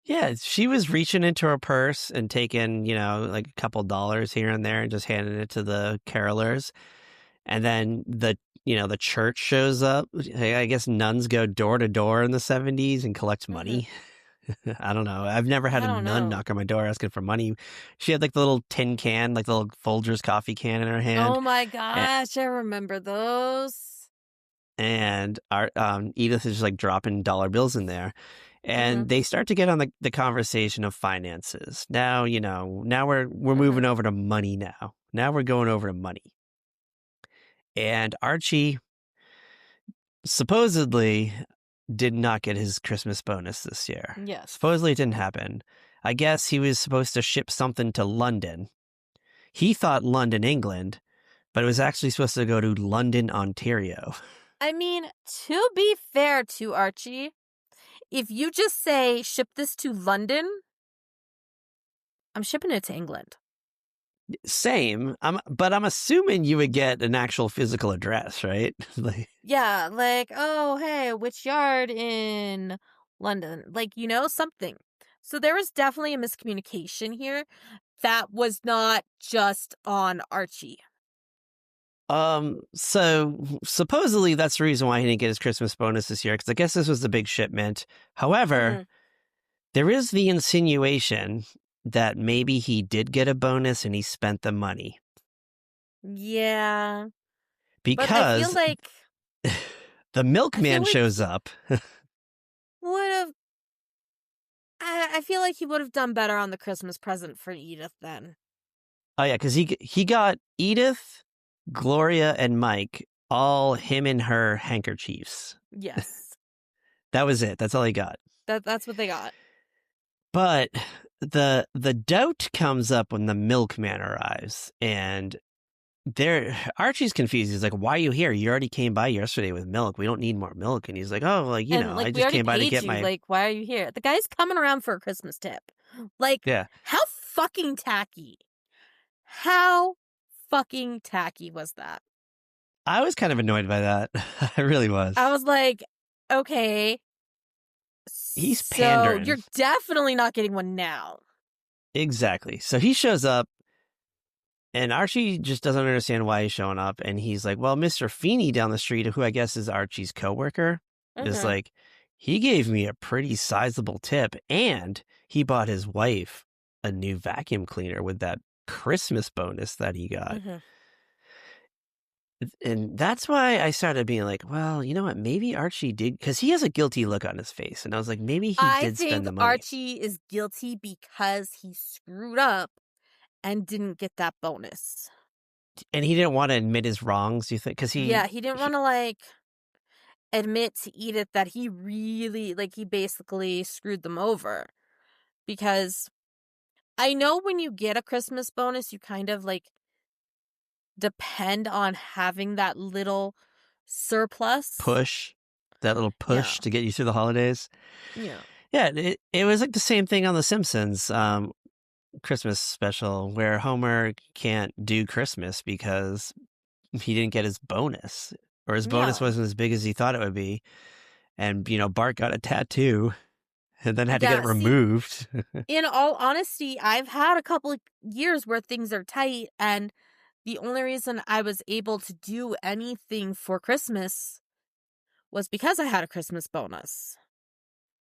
S1: Yeah, she was reaching into her purse and taking, like a couple dollars here and there and just handing it to the carolers. And then the church shows up. I guess nuns go door to door in the 70s and collect money. I don't know. I've never had a nun knock on my door asking for money. She had like the little tin can, like the little Folgers coffee can in her hand.
S2: Oh my gosh, I remember those.
S1: And our Edith is just like dropping dollar bills in there. And they start to get on the conversation of finances. Now, now we're moving over to money now. Now we're going over to money. And Archie supposedly did not get his Christmas bonus this year.
S2: Yes.
S1: Supposedly it didn't happen. I guess he was supposed to ship something to London. He thought London, England, but it was actually supposed to go to London, Ontario.
S2: I mean, to be fair to Archie, if you just say, ship this to London, I'm shipping it to England.
S1: Same. But I'm assuming you would get an actual physical address, right?
S2: Yeah, like, oh, hey, which yard in London? Like, something. So there was definitely a miscommunication here that was not just on Archie.
S1: So supposedly that's the reason why he didn't get his Christmas bonus this year, because I guess this was the big shipment. However, there is the insinuation that maybe he did get a bonus and he spent the money.
S2: Yeah.
S1: Because
S2: but I feel like
S1: the milkman shows up.
S2: I feel like he would have done better on the Christmas present for Edith then.
S1: Oh yeah, because he got Edith, Gloria, and Mike, all him and her handkerchiefs.
S2: Yes.
S1: That was it. That's all he got.
S2: That's what they got.
S1: But the doubt comes up when the milkman arrives, and Archie's confused. He's like, "Why are you here? You already came by yesterday with milk. We don't need more milk." And he's like, "Oh, I just came by to get my
S2: Like, why are you here? The guy's coming around for a Christmas tip. Like,
S1: yeah.
S2: How fucking tacky? How fucking tacky was that?
S1: I was kind of annoyed by that. I really was.
S2: I was like, okay.
S1: He's pandering.
S2: So you're definitely not getting one now.
S1: Exactly. So he shows up, and Archie just doesn't understand why he's showing up. And he's like, well, Mr. Feeney down the street, who I guess is Archie's coworker, is like, he gave me a pretty sizable tip, and he bought his wife a new vacuum cleaner with that Christmas bonus that he got. And that's why I started being like, well, you know what? Maybe Archie did, because he has a guilty look on his face. And I was like, maybe he did spend the money.
S2: Archie is guilty because he screwed up and didn't get that bonus.
S1: And he didn't want to admit his wrongs, you think? Because he
S2: didn't want to, admit to Edith that he really, he basically screwed them over. Because I know when you get a Christmas bonus, you kind of, depend on having that little surplus.
S1: That little push to get you through the holidays.
S2: Yeah.
S1: Yeah, it was like the same thing on The Simpsons Christmas special, where Homer can't do Christmas because he didn't get his bonus, or his bonus wasn't as big as he thought it would be. And, Bart got a tattoo and then had to get it removed.
S2: In all honesty, I've had a couple of years where things are tight, and the only reason I was able to do anything for Christmas was because I had a Christmas bonus.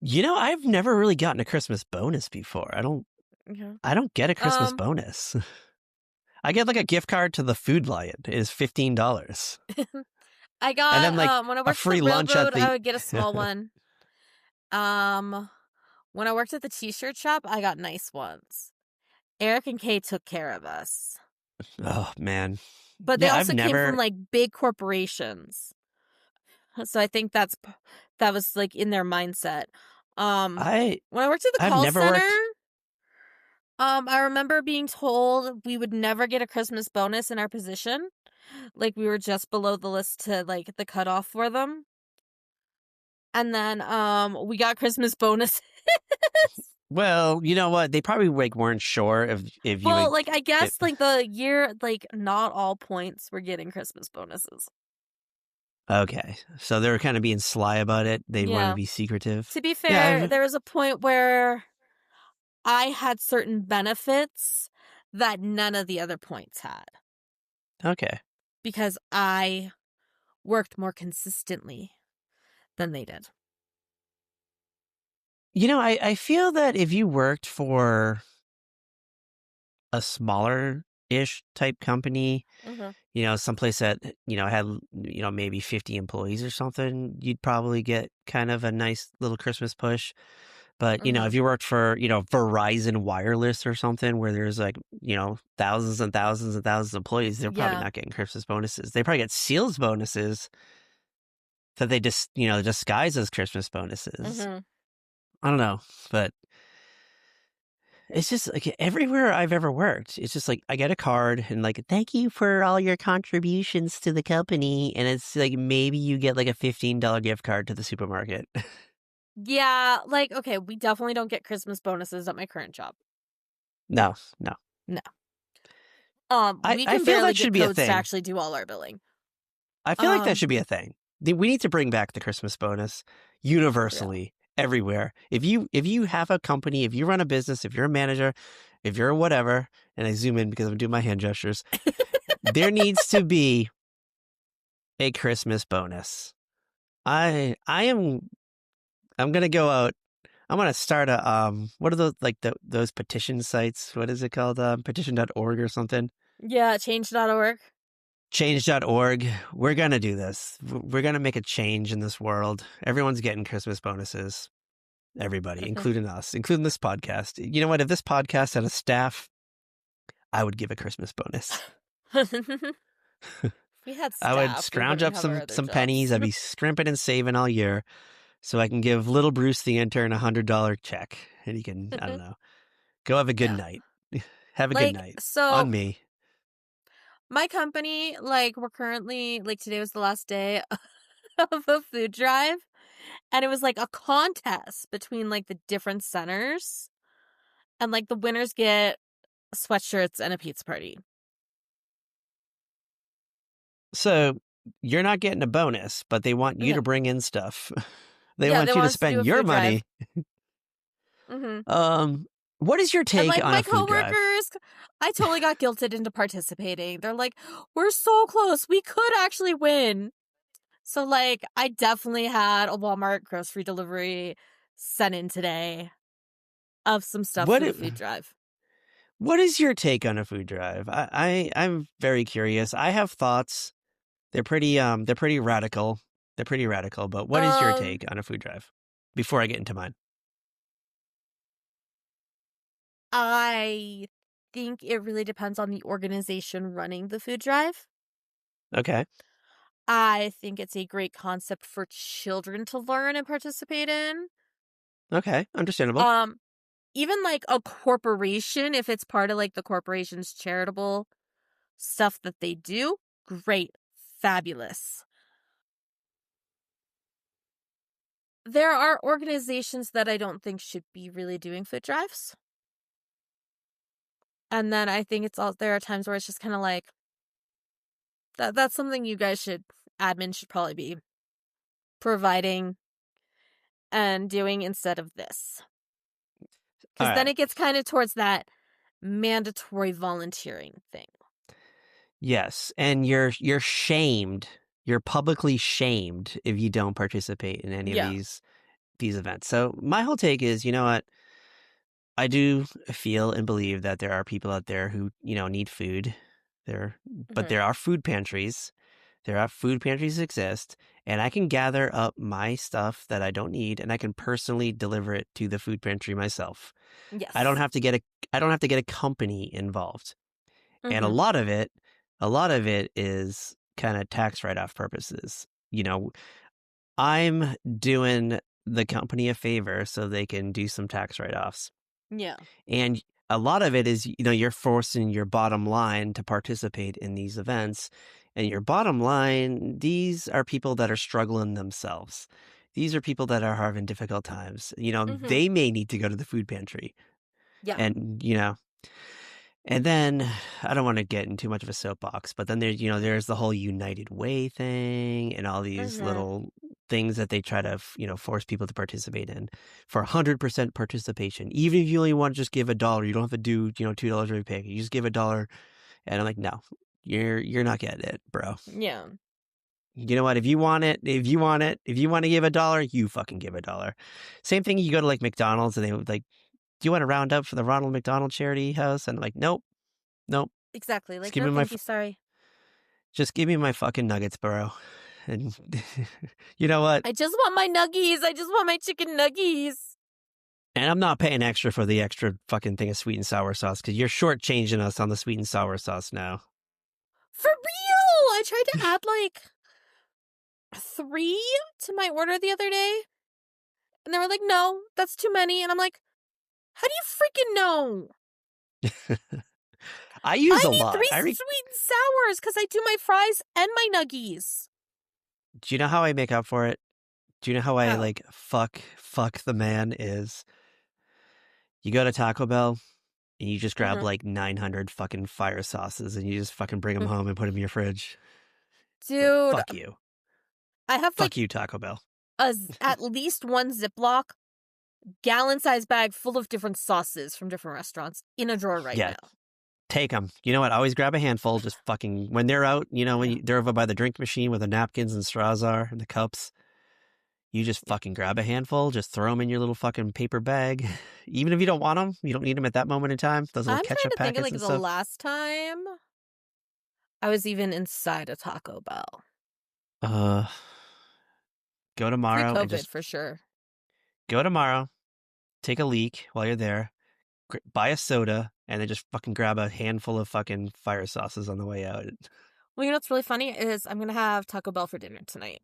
S1: I've never really gotten a Christmas bonus before. I don't get a Christmas bonus. I get a gift card to the Food Lion. It is $15.
S2: I got,
S1: and then,
S2: when I worked
S1: free
S2: at the
S1: lunch
S2: railroad,
S1: at the...
S2: I would get a small one. When I worked at the t-shirt shop, I got nice ones. Eric and Kay took care of us.
S1: Oh, man.
S2: But they also came from, big corporations. So I think that was, in their mindset. When I worked at the call center, I remember being told we would never get a Christmas bonus in our position. We were just below the list to, the cutoff for them. And then, we got Christmas bonuses.
S1: Well, you know what? They probably weren't sure if you
S2: Well,
S1: would.
S2: like I guess like the year, like not all points were getting Christmas bonuses.
S1: Okay, so they were kind of being sly about it. They wanted to
S2: Yeah.
S1: be secretive.
S2: To be
S1: Yeah.
S2: fair, there was a point where I had certain benefits that none of the other points had
S1: Okay.
S2: because I worked more consistently than they did.
S1: You know, I feel that if you worked for a smaller-ish type company, you know, someplace that, you know, had, you know, maybe 50 employees or something, you'd probably get kind of a nice little Christmas push. But, you know, if you worked for, you know, Verizon Wireless or something where there's like, you know, thousands and thousands and thousands of employees, they're probably
S2: Yeah.
S1: not getting Christmas bonuses. They probably get sales bonuses that they just, you know, disguise as Christmas bonuses. I don't know, but it's just like everywhere I've ever worked, it's just like I get a card and like, thank you for all your contributions to the company. And it's like maybe you get like a $15 gift card to the supermarket.
S2: Yeah, like, okay, we definitely don't get Christmas bonuses at my current job.
S1: No.
S2: We
S1: I
S2: can
S1: feel
S2: barely
S1: that should
S2: get
S1: be a
S2: codes to
S1: thing.
S2: actually do all our billing.
S1: I feel like that should be a thing. We need to bring back the Christmas bonus universally everywhere. If you have a company, if you run a business, if you're a manager, if you're a whatever, and I zoom in because I'm doing my hand gestures, there needs to be a Christmas bonus. I'm gonna go out. I'm gonna start a what are those like those petition sites? What is it called? Petition.org or something?
S2: Yeah, change.org.
S1: Change.org. We're gonna do this. We're gonna make a change in this world. Everyone's getting Christmas bonuses. Everybody, including us, including this podcast. You know what? If this podcast had a staff, I would give a Christmas bonus.
S2: We had staff.
S1: I would scrounge up some pennies. I'd be scrimping and saving all year, so I can give little Bruce the intern $100 check, and he can I don't know, go have a good night. Have a good night on me.
S2: My company, like we're currently like today was the last day of a food drive, and it was like a contest between like the different centers, and like the winners get sweatshirts and a pizza party.
S1: So you're not getting a bonus, but they want you to bring in stuff. They want you to spend your money. What is your take
S2: and, like,
S1: on
S2: my
S1: a food drive?
S2: coworkers, I totally got guilted into participating. They're like, "We're so close. We could actually win." So, like, I definitely had a Walmart grocery delivery sent in today of some stuff for the food drive.
S1: What is your take on a food drive? I'm very curious. I have thoughts. They're pretty radical. They're pretty radical. But what is your take on a food drive? Before I get into mine.
S2: I think it really depends on the organization running the food drive.
S1: Okay.
S2: I think it's a great concept for children to learn and participate in.
S1: Okay, understandable.
S2: Even like a corporation, if it's part of like the corporation's charitable stuff that they do, great, fabulous. There are organizations that I don't think should be really doing food drives. And then I think there are times where it's just kind of like, that's something you guys admin should probably be providing and doing instead of this. Because then it gets kind of towards that mandatory volunteering thing.
S1: Yes, and you're shamed. You're publicly shamed if you don't participate in any of these events. So my whole take is, you know what? I do feel and believe that there are people out there who, you know, need food. But there are food pantries. There are food pantries exist, and I can gather up my stuff that I don't need, and I can personally deliver it to the food pantry myself.
S2: Yes.
S1: I don't have to get a company involved. And a lot of it is kind of tax write-off purposes. You know, I'm doing the company a favor so they can do some tax write-offs.
S2: Yeah.
S1: And a lot of it is, you know, you're forcing your bottom line to participate in these events. And your bottom line, these are people that are struggling themselves. these are people that are having difficult times. You know,
S2: Mm-hmm.
S1: they may need to go to the food pantry.
S2: Yeah.
S1: And, you know, and then I don't want to get in too much of a soapbox, but then there's, you know, there's the whole United Way thing and all these
S2: Mm-hmm.
S1: little things that they try to, you know, force people to participate in for 100% participation. Even if you only want to just give $1, you don't have to do, you know, $2 every pay. You just give $1. And I'm like, no, you're not getting it, bro.
S2: Yeah.
S1: You know what? If you want to give $1, you fucking give $1. Same thing. You go to like McDonald's and they would like, do you want to round up for the Ronald McDonald Charity House? And I'm like, nope.
S2: Exactly.
S1: Just
S2: Like,
S1: give
S2: no,
S1: me my
S2: thank you. Sorry.
S1: just give me my fucking nuggets, bro. And you know what?
S2: I just want my nuggies. I just want my chicken nuggies.
S1: And I'm not paying extra for the extra fucking thing of sweet and sour sauce because you're shortchanging us on the sweet and sour sauce now.
S2: For real! I tried to add like 3 to my order the other day. And they were like, no, that's too many. And I'm like, how do you freaking know?
S1: I use a
S2: need
S1: lot.
S2: 3 sweet and sours because I do my fries and my nuggies.
S1: Do you know how I make up for it? Do you know how I
S2: How?
S1: like fuck the man is? You go to Taco Bell and you just grab like 900 fucking fire sauces and you just fucking bring them home and put them in your fridge.
S2: Dude,
S1: Fuck you.
S2: I have
S1: Fuck
S2: like
S1: you, Taco Bell.
S2: at least one Ziploc gallon-sized bag full of different sauces from different restaurants in a drawer right
S1: Yeah.
S2: now.
S1: Take them. You know what? Always grab a handful. Just fucking when they're out. You know when they're over by the drink machine where the napkins and straws are and the cups. You just fucking grab a handful. Just throw them in your little fucking paper bag. Even if you don't want them, you don't need them at that moment in time. Those little
S2: I'm trying
S1: ketchup
S2: to think
S1: packets
S2: of like
S1: and
S2: the
S1: stuff.
S2: last time I was even inside a Taco Bell.
S1: Go tomorrow and
S2: Pre-COVID
S1: just
S2: for sure.
S1: go tomorrow. Take a leak while you're there. Buy a soda and then just fucking grab a handful of fucking fire sauces on the way out.
S2: Well, you know what's really funny is I'm gonna have Taco Bell for dinner tonight.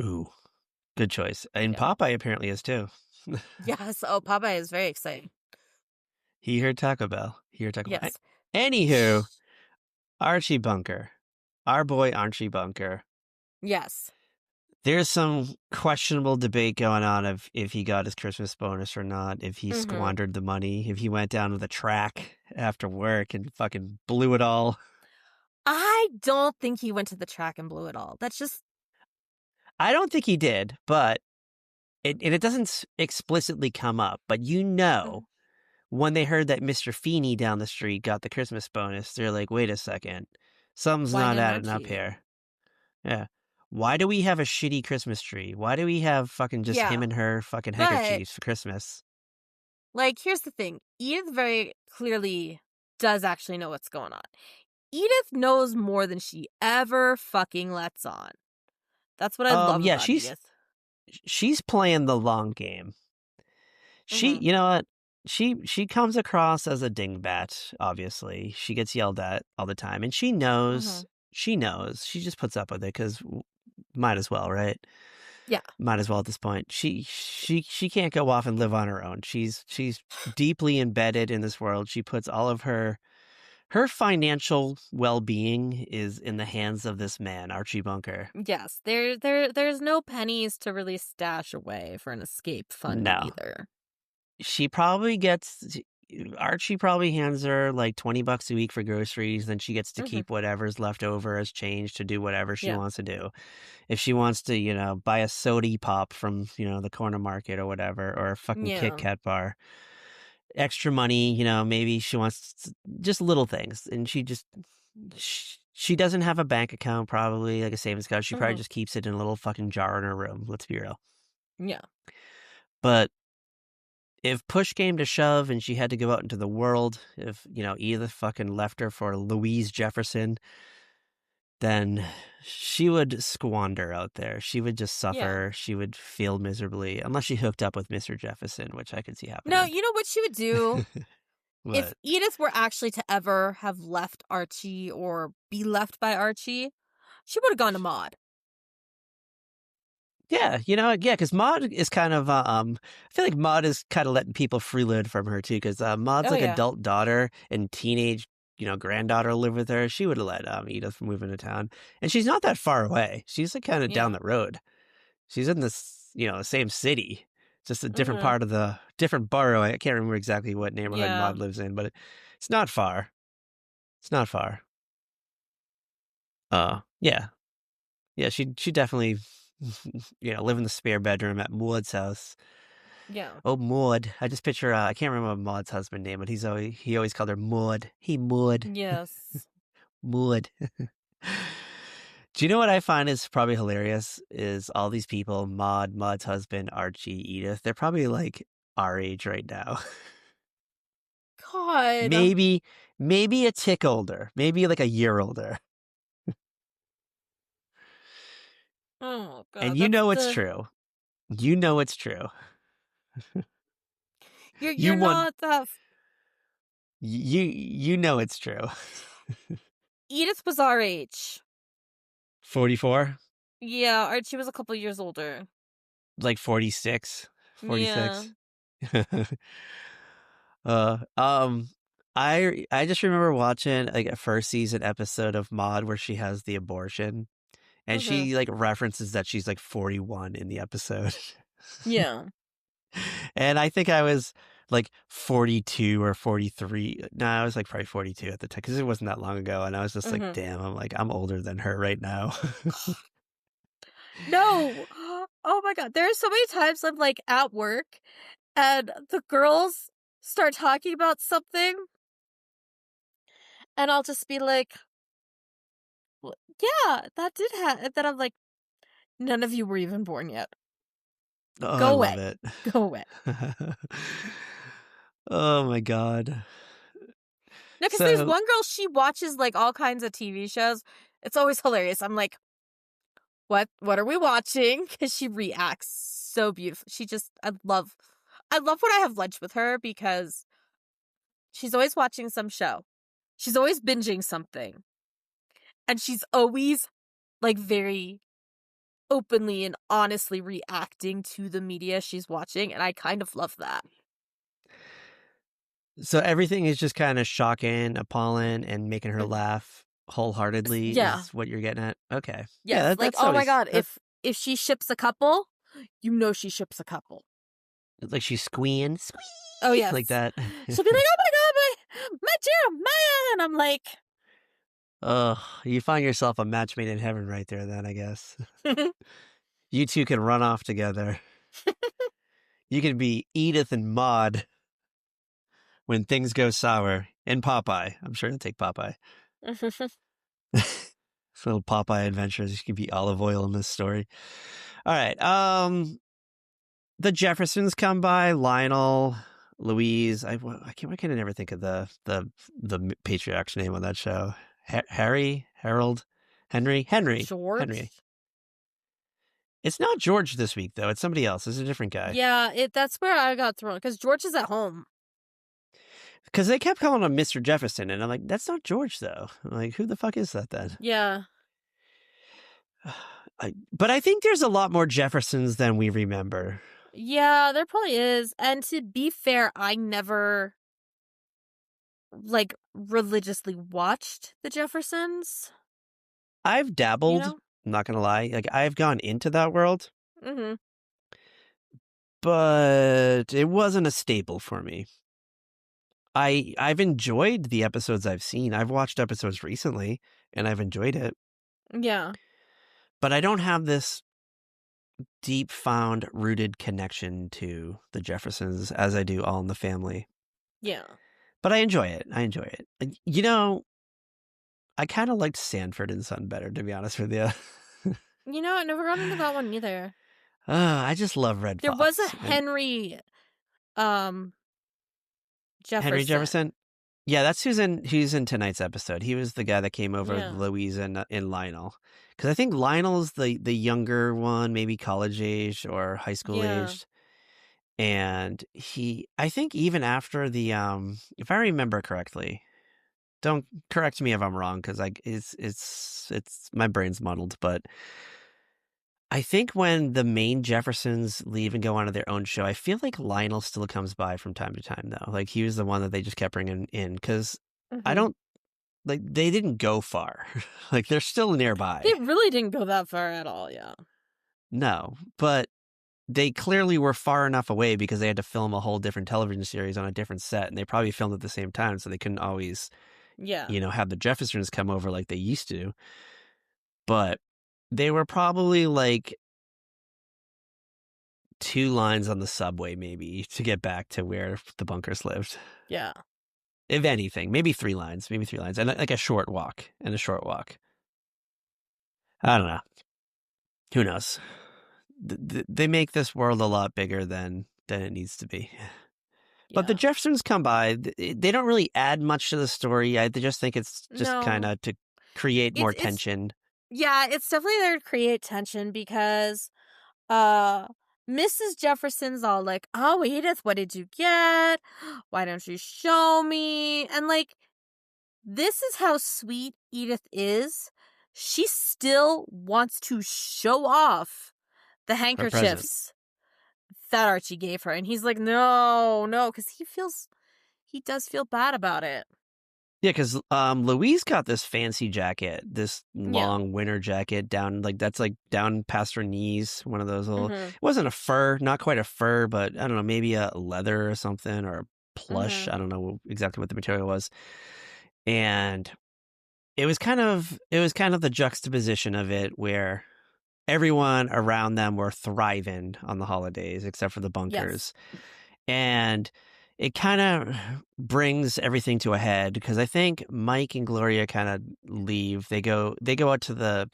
S1: Ooh, good choice. And
S2: Yeah.
S1: Popeye apparently is too.
S2: Yes. Oh, Popeye is very exciting.
S1: He heard Taco Bell. Bell.
S2: Yes.
S1: Anywho, Archie Bunker. Our boy Archie Bunker.
S2: Yes.
S1: There's some questionable debate going on of if he got his Christmas bonus or not, if he squandered the money, if he went down to the track after work and fucking blew it all.
S2: I don't think he went to the track and blew it all. That's just...
S1: I don't think he did, but it doesn't explicitly come up. But you know, when they heard that Mr. Feeney down the street got the Christmas bonus, they're like, wait a second. Something's
S2: Why
S1: not
S2: didn't
S1: adding up
S2: Archie?
S1: here. Yeah. Why do we have a shitty Christmas tree? Why do we have fucking just him and her fucking handkerchiefs for Christmas?
S2: Like, here's the thing. Edith very clearly does actually know what's going on. Edith knows more than she ever fucking lets on. That's what I love about Edith.
S1: She's playing the long game. You know what? She comes across as a dingbat, obviously. She gets yelled at all the time. And she knows. She knows. She just puts up with it because might as well, right?
S2: Yeah.
S1: Might as well at this point. She can't go off and live on her own. She's deeply embedded in this world. She puts all of her financial well-being is in the hands of this man, Archie Bunker.
S2: Yes. There's no pennies to really stash away for an escape fund either.
S1: Archie probably hands her like $20 a week for groceries. Then she gets to keep whatever's left over as change to do whatever she wants to do. If she wants to, you know, buy a soda pop from, you know, the corner market or whatever, or a fucking Kit Kat bar, extra money, you know, maybe she wants just little things. And she doesn't have a bank account, probably like a savings account. She probably just keeps it in a little fucking jar in her room. Let's be real.
S2: Yeah.
S1: But if push came to shove and she had to go out into the world, if, you know, Edith fucking left her for Louise Jefferson, then she would squander out there. She would just suffer. She would feel miserably, unless she hooked up with Mr. Jefferson, which I could see happening.
S2: No, you know what she would do? If Edith were actually to ever have left Archie or be left by Archie, she would have gone to Maude.
S1: Yeah, you know, because Maude is kind of, I feel like Maude is kind of letting people freeload from her too, because Maude's adult daughter and teenage, you know, granddaughter live with her. She would have let Edith move into town, and she's not that far away. She's like kind of down the road. She's in this the same city, just a different
S2: Mhm.
S1: part of the different borough. I can't remember exactly what neighborhood
S2: Yeah.
S1: Maud lives in, but it's not far. It's not far. Yeah. Yeah, she definitely live in the spare bedroom at Maud's house.
S2: Yeah.
S1: Oh, Maud. I just picture I can't remember Maud's husband name, but he always called her Maud. Hey, Maud.
S2: Yes.
S1: Maud. Do you know what I find is probably hilarious is all these people, Maud's husband, Archie, Edith, they're probably like our age right now.
S2: God.
S1: Maybe a tick older, maybe like a year older.
S2: Oh
S1: And
S2: God.
S1: you
S2: That's
S1: know it's
S2: the
S1: true. You know it's true.
S2: you're
S1: You want
S2: not that.
S1: you know it's true.
S2: Edith was our age.
S1: 44?
S2: Yeah, Archie was a couple years older.
S1: Like 46?
S2: Yeah.
S1: 46? Uh, um, I just remember watching like a first season episode of Maud where she has the abortion, and
S2: Mhm.
S1: she like references that she's like 41 in the episode.
S2: Yeah.
S1: And I think I was like 42 or 43. No, I was like probably 42 at the time because it wasn't that long ago, and I was just like,
S2: Mhm.
S1: damn, I'm older than her right now.
S2: No. Oh my God. There are so many times I'm like at work and the girls start talking about something and I'll just be like, "Well, yeah, that did happen." And then I'm like, none of you were even born yet.
S1: Oh, I
S2: Go
S1: love
S2: away.
S1: it.
S2: Go away.
S1: Oh my God.
S2: No, because there's
S1: So
S2: one girl, she watches like all kinds of TV shows. It's always hilarious. I'm like, what are we watching? Because she reacts so beautiful. She just, I love when I have lunch with her because she's always watching some show. She's always binging something. And she's always like very openly and honestly reacting to the media she's watching. And I kind of love that.
S1: everything is just kind of shocking, appalling, and making her
S2: Mhm.
S1: laugh wholeheartedly
S2: Yeah.
S1: is what you're getting at. Okay.
S2: Yes.
S1: Yeah,
S2: Like,
S1: that's
S2: oh my
S1: always
S2: God, if she ships a couple, you know she ships a couple.
S1: like she's squeeing,
S2: Oh yes.
S1: like that.
S2: She'll be like, "Oh my God, my Jeremiah," and I'm like,
S1: Oh, you find yourself a match made in heaven right there. Then I guess you two can run off together. You can be Edith and Maud when things go sour in Popeye. I'm sure you'll take Popeye. Little Popeye adventures. You can be olive oil in this story. All right. The Jeffersons come by. Lionel, Louise. I can never think of the patriarch's name on that show. Harry, Harold, Henry.
S2: George.
S1: It's not George this week though. It's somebody else. It's a different guy.
S2: Yeah, that's where I got thrown because George is at home.
S1: Because they kept calling him Mr. Jefferson, and I'm like, that's not George though. I'm like, who the fuck is that then?
S2: Yeah.
S1: But I think there's a lot more Jeffersons than we remember.
S2: Yeah, there probably is. And to be fair, I never like religiously watched the Jeffersons.
S1: I've dabbled.
S2: You know?
S1: I'm not gonna lie. Like I've gone into that world,
S2: Mm-hmm.
S1: but it wasn't a staple for me. I've enjoyed the episodes I've seen. I've watched episodes recently, and I've enjoyed it.
S2: Yeah.
S1: But I don't have this deep found rooted connection to the Jeffersons as I do All in the Family.
S2: Yeah.
S1: But I enjoy it. I kind of liked Sanford and Son better, to be honest with you.
S2: I never got into that one either.
S1: I just love Red
S2: There
S1: Fox.
S2: was a Henry Jefferson.
S1: Henry Jefferson? Yeah, that's who's in tonight's episode. He was the guy that came over with Louise and Lionel. Because I think Lionel's the younger one, maybe college age or high school aged. And I think even after the if I remember correctly, don't correct me if I'm wrong because it's my brain's muddled, but I think when the main Jeffersons leave and go on to their own show, I feel like Lionel still comes by from time to time though. Like he was the one that they just kept bringing in because I don't like they didn't go far. Like they're still nearby.
S2: They really didn't go that far at all, yeah.
S1: No, but they clearly were far enough away because they had to film a whole different television series on a different set, and they probably filmed at the same time, so they couldn't always,
S2: Yeah.
S1: have the Jeffersons come over like they used to. But they were probably like 2 lines on the subway, maybe, to get back to where the Bunkers lived.
S2: Yeah.
S1: If anything, maybe 3 lines, and like a short walk. I don't know. Who knows? They make this world a lot bigger than it needs to be. But the Jeffersons come by. They don't really add much to the story. I just think it's just kind of to create more tension.
S2: Yeah, it's definitely there to create tension because Mrs. Jefferson's all like, "Oh, Edith, what did you get? Why don't you show me?" And like, this is how sweet Edith is. She still wants to show off the handkerchiefs that Archie gave her. And he's like, no, because he does feel bad about it.
S1: Yeah, because Louise got this fancy jacket, this long winter jacket down past her knees. One of those little, it wasn't a fur, not quite a fur, but I don't know, maybe a leather or something, or a plush. I don't know exactly what the material was. And it was kind of the juxtaposition of it where everyone around them were thriving on the holidays except for the Bunkers. Yes. And it kind of brings everything to a head because I think Mike and Gloria kind of leave. They go out to the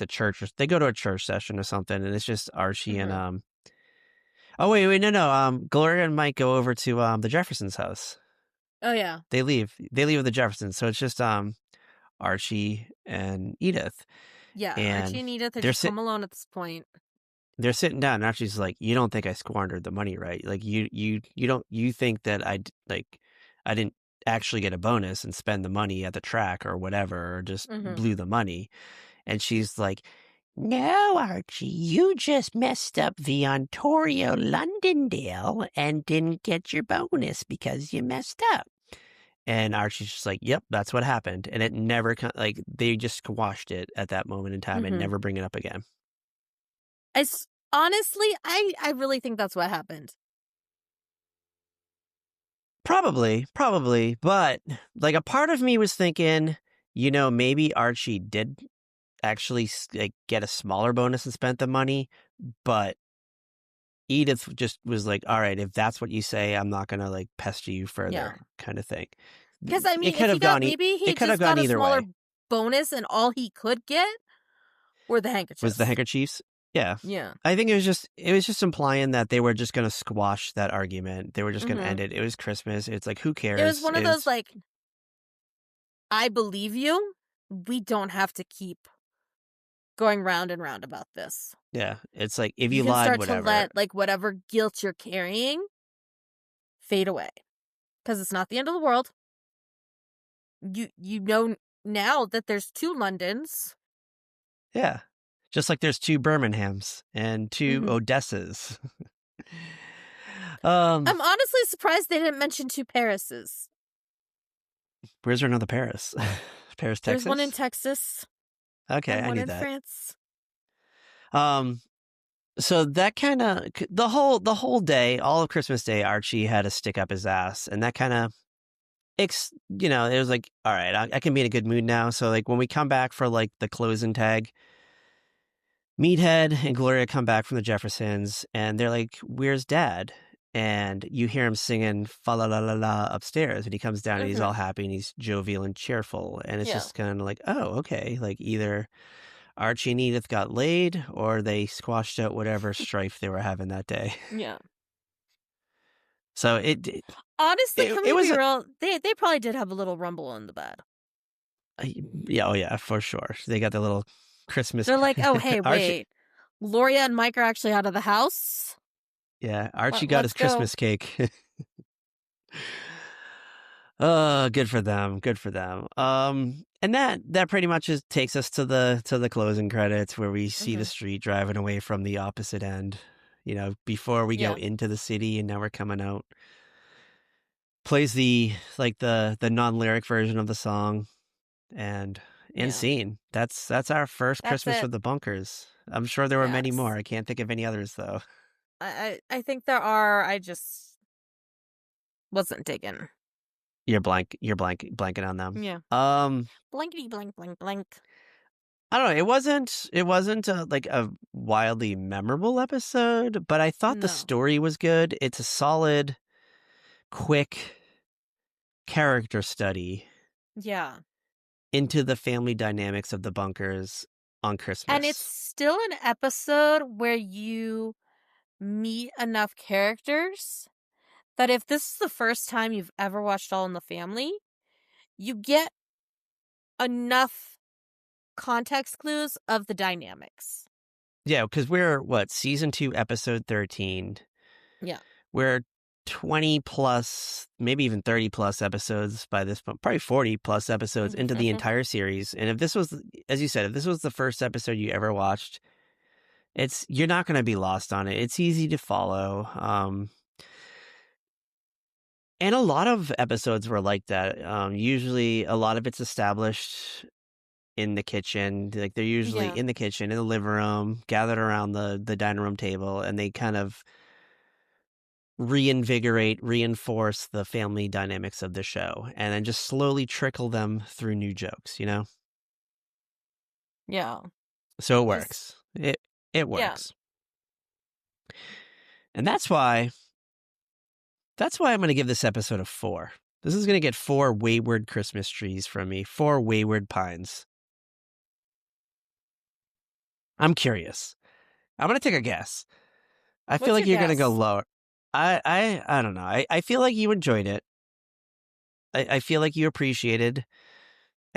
S1: church. They go to a church session or something, and it's just Archie and Oh wait, no. Gloria and Mike go over to the Jeffersons' house.
S2: Oh yeah.
S1: They leave with the Jeffersons, so it's just Archie and Edith.
S2: Yeah, and Archie and Edith are just home alone at this point.
S1: They're sitting down, and Archie's like, "You don't think I squandered the money, right? Like you think that I didn't actually get a bonus and spend the money at the track or whatever, or just blew the money?" And she's like, "No, Archie, you just messed up the Ontario Londondale and didn't get your bonus because you messed up." And Archie's just like, "Yep, that's what happened." And it never, they just squashed it at that moment in time and never bring it up again.
S2: Honestly, I really think that's what happened.
S1: Probably. But a part of me was thinking, maybe Archie did actually get a smaller bonus and spent the money, but Edith just was like, "All right, if that's what you say, I'm not going to pester you further," kind of thing.
S2: Because I mean, it could have gone a smaller bonus, and all he could get were the handkerchiefs.
S1: Was the handkerchiefs? Yeah.
S2: Yeah.
S1: I think it was just implying that they were just going to squash that argument. They were just going to end it. It was Christmas. It's like, who cares?
S2: It was one of those I believe you. We don't have to keep going round and round about this.
S1: Yeah, it's like if you lied, whatever.
S2: To let whatever guilt you're carrying fade away, because it's not the end of the world. You know now that there's 2 Londons.
S1: Yeah, just like there's 2 Birminghams and 2 Odessas.
S2: I'm honestly surprised they didn't mention 2 Parises.
S1: Where's there another Paris? Paris, Texas.
S2: There's one in Texas.
S1: Okay,
S2: I knew
S1: that.
S2: France.
S1: So that kind of the whole day, all of Christmas Day, Archie had to stick up his ass, and that kind of, it was like, all right, I can be in a good mood now. So when we come back for the closing tag, Meathead and Gloria come back from the Jeffersons, and they're like, "Where's Dad?" And you hear him singing "Fa la la la la" upstairs, and he comes down and he's all happy and he's jovial and cheerful, and it's just kind of like, oh, okay, either Archie and Edith got laid or they squashed out whatever strife they were having that day.
S2: Yeah.
S1: So
S2: honestly, can we be real? They probably did have a little rumble in the bed.
S1: Yeah, oh yeah, for sure. They got the little Christmas.
S2: They're like, oh hey, wait, Gloria and Mike are actually out of the house.
S1: Yeah, Archie got his Christmas cake. Good for them. And that pretty much takes us to the closing credits, where we see the street driving away from the opposite end. Before we go into the city, and now we're coming out. Plays the non-lyric version of the song, and and
S2: Yeah.
S1: scene. That's our first
S2: That's
S1: Christmas
S2: it.
S1: with the Bunkers. I'm sure there were many
S2: Yes.
S1: more. I can't think of any others though.
S2: I think there are. I just wasn't digging.
S1: You're blanking on them.
S2: Yeah. Blankety blank blank blank.
S1: I don't know. It wasn't like a wildly memorable episode, but I thought the
S2: No.
S1: story was good. It's a solid, quick character study
S2: Yeah.
S1: into the family dynamics of the Bunkers on Christmas.
S2: And it's still an episode where you meet enough characters that if this is the first time you've ever watched All in the Family, you get enough context clues of the dynamics.
S1: Yeah, because we're season 2, episode 13.
S2: Yeah.
S1: We're 20 plus, maybe even 30 plus episodes by this point, probably 40 plus episodes into the entire series. And if this was, as you said, if this was the first episode you ever watched, you're not going to be lost on it. It's easy to follow. And a lot of episodes were like that. Usually a lot of it's established in the kitchen. Like they're usually in the kitchen, in the living room, gathered around the dining room table, and they kind of reinforce the family dynamics of the show, and then just slowly trickle them through new jokes, you know?
S2: Yeah.
S1: So it works. It works. Yeah. And that's why I'm going to give this episode a 4. This is going to get 4 wayward Christmas trees from me, 4 wayward pines. I'm curious. I'm going to take a guess. I feel like you're going to go lower. I don't know. I feel like you enjoyed it. I feel like you appreciated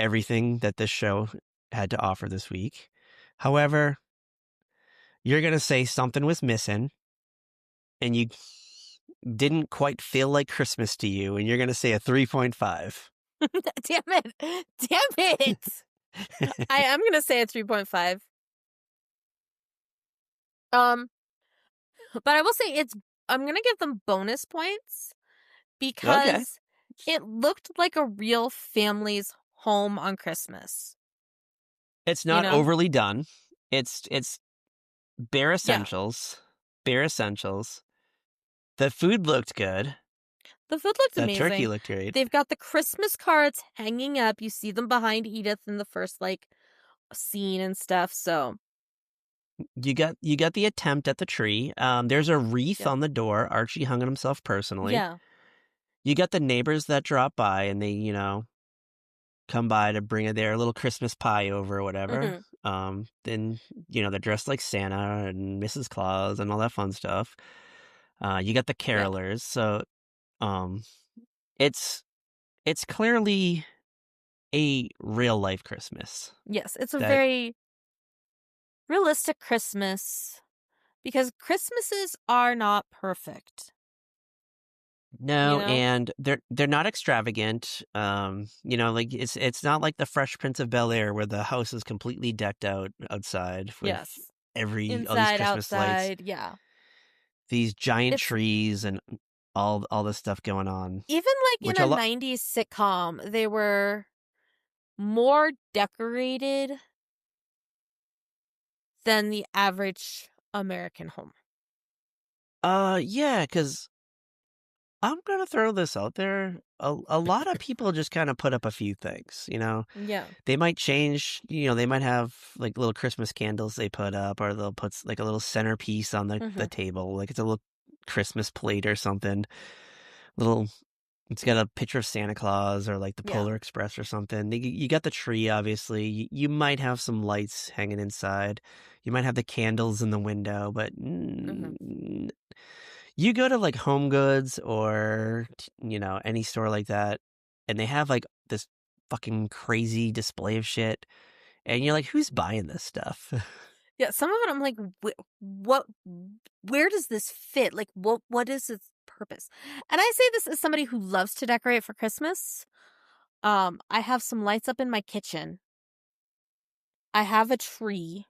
S1: everything that this show had to offer this week. However, you're going to say something was missing and you didn't quite feel like Christmas to you, and you're going to say a 3.5.
S2: Damn it. I am going to say a 3.5. But I will say I'm going to give them bonus points because it looked like a real family's home on Christmas.
S1: It's not overly done. It's bare essentials. Yeah. Bare essentials. The food looked good.
S2: The food looked amazing.
S1: The turkey looked great.
S2: They've got the Christmas cards hanging up. You see them behind Edith in the first scene and stuff. So
S1: you got the attempt at the tree. There's a wreath on the door. Archie hung it himself personally.
S2: Yeah. You
S1: got the neighbors that drop by and they, come by to bring their little Christmas pie over or whatever. Mm-hmm. Then, they're dressed like Santa and Mrs. Claus and all that fun stuff. You got the carolers. So, it's clearly a real life Christmas.
S2: Yes. It's a very realistic Christmas because Christmases are not perfect.
S1: No, and they're not extravagant. It's not like the Fresh Prince of Bel-Air where the house is completely decked out outside with all these Christmas
S2: outside,
S1: lights.
S2: Yeah.
S1: These giant trees and all this stuff going on.
S2: Even in a 90s sitcom, they were more decorated than the average American home.
S1: Yeah, because I'm going to throw this out there. A lot of people just kind of put up a few things,
S2: Yeah.
S1: They might change, they might have little Christmas candles they put up, or they'll put a little centerpiece on the table. It's a little Christmas plate or something. It's got a picture of Santa Claus or the Polar Express or something. You got the tree, obviously. You might have some lights hanging inside. You might have the candles in the window, but you go to Home Goods or, any store like that, and they have this fucking crazy display of shit. And you're like, who's buying this stuff?
S2: Yeah, some of it I'm like, where does this fit? What is its purpose? And I say this as somebody who loves to decorate for Christmas. I have some lights up in my kitchen. I have a tree.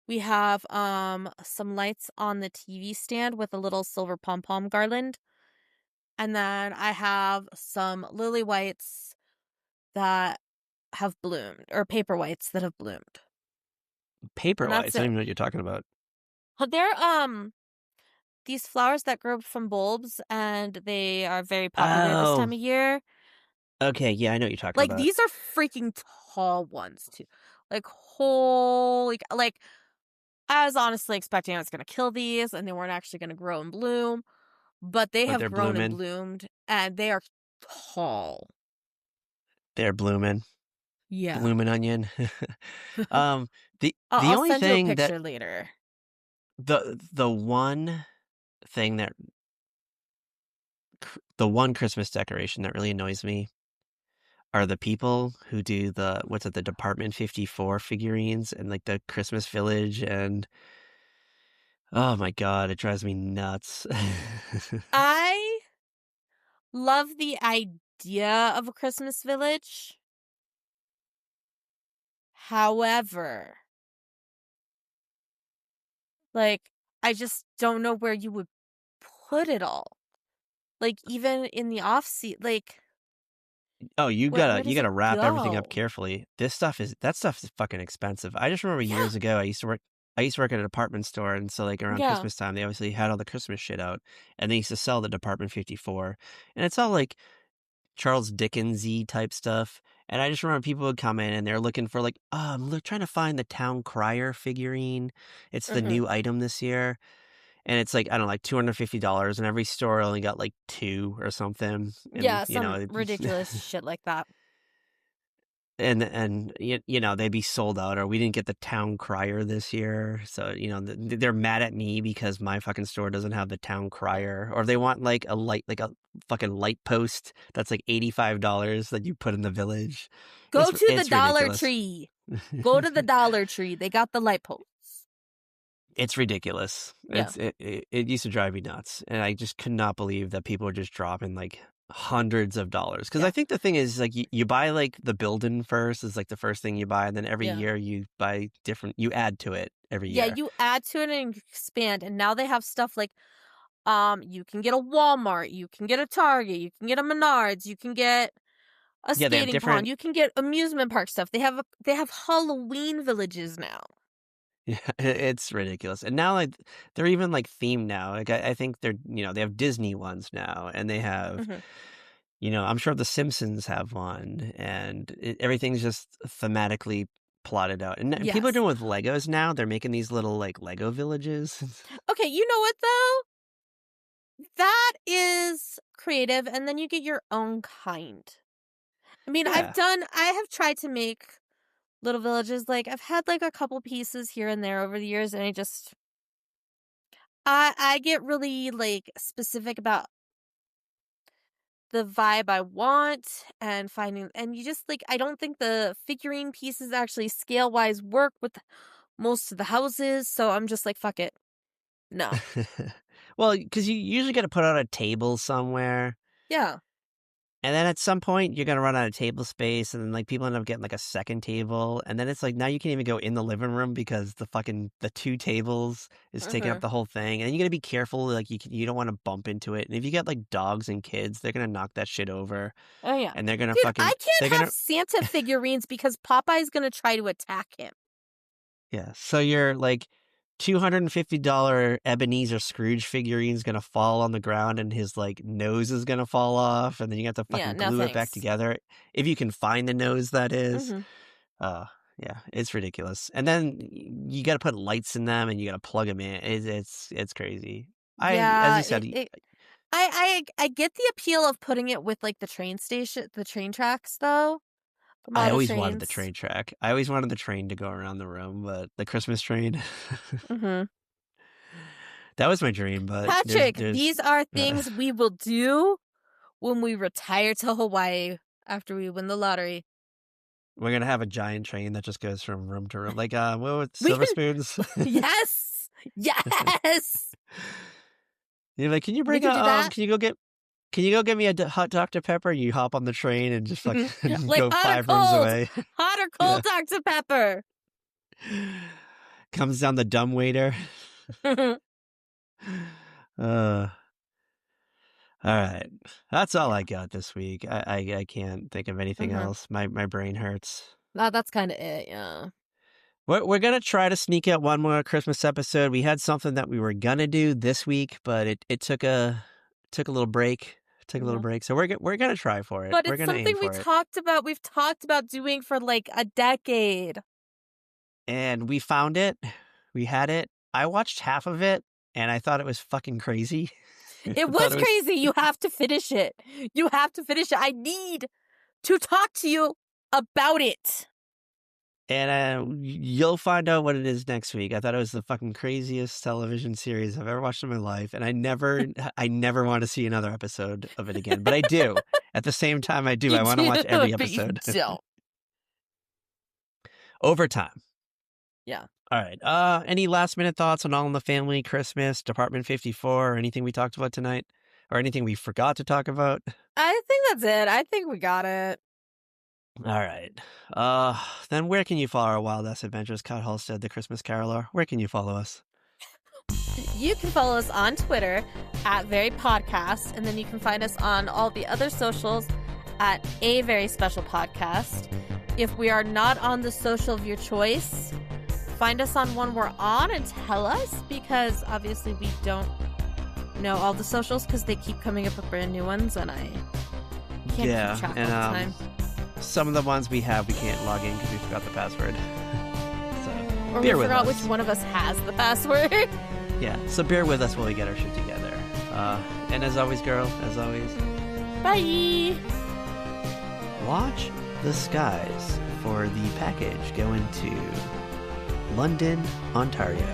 S2: We have some lights on the TV stand with a little silver pom-pom garland. And then I have some lily whites that have bloomed, or paper whites that have bloomed.
S1: Paper
S2: And
S1: whites.
S2: that's
S1: I don't
S2: it.
S1: even know what you're talking about.
S2: They're these flowers that grow from bulbs, and they are very popular this time
S1: Oh,
S2: of year.
S1: okay. Yeah, I know what you're talking
S2: Like,
S1: about.
S2: these are freaking tall ones too. Like, holy, like I was honestly expecting I was gonna kill these, and they weren't actually gonna grow and bloom, but they
S1: But
S2: have
S1: they're
S2: grown and
S1: blooming.
S2: bloomed, and they are tall.
S1: They're blooming.
S2: Yeah.
S1: Blooming onion. um, the
S2: I'll
S1: only
S2: send you a
S1: thing that
S2: picture later.
S1: the one thing that the one Christmas decoration that really annoys me are the people who do the Department 54 figurines and like the Christmas Village, and oh my God, it drives me nuts.
S2: I love the idea of a Christmas village. However, like, I just don't know where you would put it all. Like, even in the off season, like,
S1: Oh,
S2: where
S1: you
S2: does it
S1: gotta wrap everything up
S2: go?
S1: carefully. That stuff is fucking expensive. I just remember
S2: Yeah,
S1: years ago, I used to work at a department store, and so like around
S2: yeah.
S1: Christmas time, they obviously had all the Christmas shit out, and they used to sell the Department 54, and it's all like Charles Dickens-y type stuff. And I just remember people would come in and they're looking for like, oh, trying to find the Town Crier figurine. It's the
S2: Mm-mm.
S1: new item this year. And it's like, I don't know, like $250, and every store only got like two or something. And,
S2: Yeah, some ridiculous shit like that.
S1: and you know, they'd be sold out, or we didn't get the Town Crier this year. So, you know, they're mad at me because my fucking store doesn't have the Town Crier, or they want like a fucking light post that's like $85 that you put in the village.
S2: Go to the
S1: It's
S2: Dollar
S1: ridiculous.
S2: Tree. Go to the Dollar Tree. They got the light posts.
S1: It's ridiculous.
S2: Yeah.
S1: It used to drive me nuts, and I just could not believe that people are just dropping like hundreds of dollars. Because
S2: Yeah.
S1: I think the thing is like you buy like the building first is like the first thing you buy, and then every
S2: Yeah.
S1: year you buy different. You add to it every
S2: Yeah,
S1: year.
S2: you add to it and expand, and now they have stuff like you can get a Walmart, you can get a Target, you can get a Menards, you can get a
S1: Yeah, they have
S2: skating pond,
S1: different.
S2: you can get amusement park stuff. They have Halloween villages now.
S1: Yeah, it's ridiculous. And now like they're even like themed now. Like I think they're they have Disney ones now, and they have
S2: Mhm.
S1: I'm sure the Simpsons have one, and everything's just thematically plotted out. And people are
S2: Yes.
S1: doing with Legos now. They're making these little like Lego villages.
S2: Okay, you know what though? That is creative, and then you get your own kind. I mean,
S1: Yeah.
S2: I have tried to make little villages. Like, I've had like a couple pieces here and there over the years, and I get really like specific about the vibe I want and finding, and you just like, I don't think the figurine pieces actually scale wise work with most of the houses, so I'm just like, fuck it. No.
S1: Well, because you usually got to put out a table somewhere.
S2: Yeah.
S1: And then at some point, you're going to run out of table space, and then like people end up getting like a second table. And then it's like now you can't even go in the living room because the two tables is taking up the whole thing. And you got to be careful. Like you don't want to bump into it. And if you got like dogs and kids, they're going to knock that shit over.
S2: Oh, yeah.
S1: And they're going to
S2: Dude,
S1: fucking.
S2: I
S1: They're
S2: can't have
S1: gonna,
S2: Santa figurines because Popeye's gonna try to attack him.
S1: yeah. So you're like $250 Ebenezer Scrooge figurine's gonna fall on the ground, and his like nose is gonna fall off, and then you have to
S2: Yeah,
S1: fucking
S2: no
S1: glue it back
S2: thanks.
S1: together if you can find the nose. That is,
S2: Mhm.
S1: yeah, it's ridiculous. And then you got to put lights in them, and you got to plug them in. It's crazy. As
S2: Yeah,
S1: you said,
S2: I get the appeal of putting it with like the train tracks though. The
S1: I
S2: model
S1: always wanted the
S2: trains.
S1: train track. I always wanted the train to go around the room, but the Christmas train,
S2: Mhm.
S1: that was my dream. But
S2: Patrick,
S1: there's
S2: these are things we will do when we retire to Hawaii after we win the lottery.
S1: we're gonna have a giant train that just goes from room to room, like what was
S2: We
S1: Silver
S2: can-
S1: Spoons?
S2: Yes. Yes.
S1: You're like, can you
S2: We
S1: bring
S2: can do that.
S1: can you go get me a hot Dr. Pepper? You hop on the train and just fucking
S2: Like
S1: go
S2: hot or
S1: 5 rooms
S2: cold.
S1: away.
S2: Hot or cold Dr. Pepper.
S1: Comes down the dumbwaiter. All right. That's all I got this week. I can't think of anything else. My brain hurts.
S2: That's kind of it, yeah.
S1: We're going to try to sneak out one more Christmas episode. We had something that we were going to do this week, but it took a little break. Took a little break. So we're going to try for it.
S2: But
S1: we're
S2: it's
S1: gonna
S2: something we've talked about doing for like a decade.
S1: And we found it. We had it. I watched half of it and I thought it was fucking crazy.
S2: It was crazy. You have to finish it. You have to finish it. I need to talk to you about it.
S1: And you'll find out what it is next week. I thought it was the fucking craziest television series I've ever watched in my life. And I never want to see another episode of it again. But I do. At the same time, I do. I want to watch every episode. Overtime.
S2: Yeah.
S1: All right. Any last minute thoughts on All in the Family, Christmas, Department 54, or anything we talked about tonight? Or anything we forgot to talk about?
S2: I think that's it. I think we got it.
S1: All right. Then where can you follow our Wild Ass Adventures? Kat Halstead, the Christmas Caroler. Where can you follow us?
S2: You can follow us on Twitter at Very Podcast, and then you can find us on all the other socials at A Very Special Podcast. If we are not on the social of your choice, find us on one we're on and tell us, because obviously we don't know all the socials because they keep coming up with brand new ones, and I can't keep track all the time.
S1: Some of the ones we have, we can't log in because we forgot the password.
S2: Or we forgot which one of us has the password.
S1: Yeah, so bear with us while we get our shit together. And as always, girl, as always,
S2: bye!
S1: Watch the skies for the package going to London, Ontario.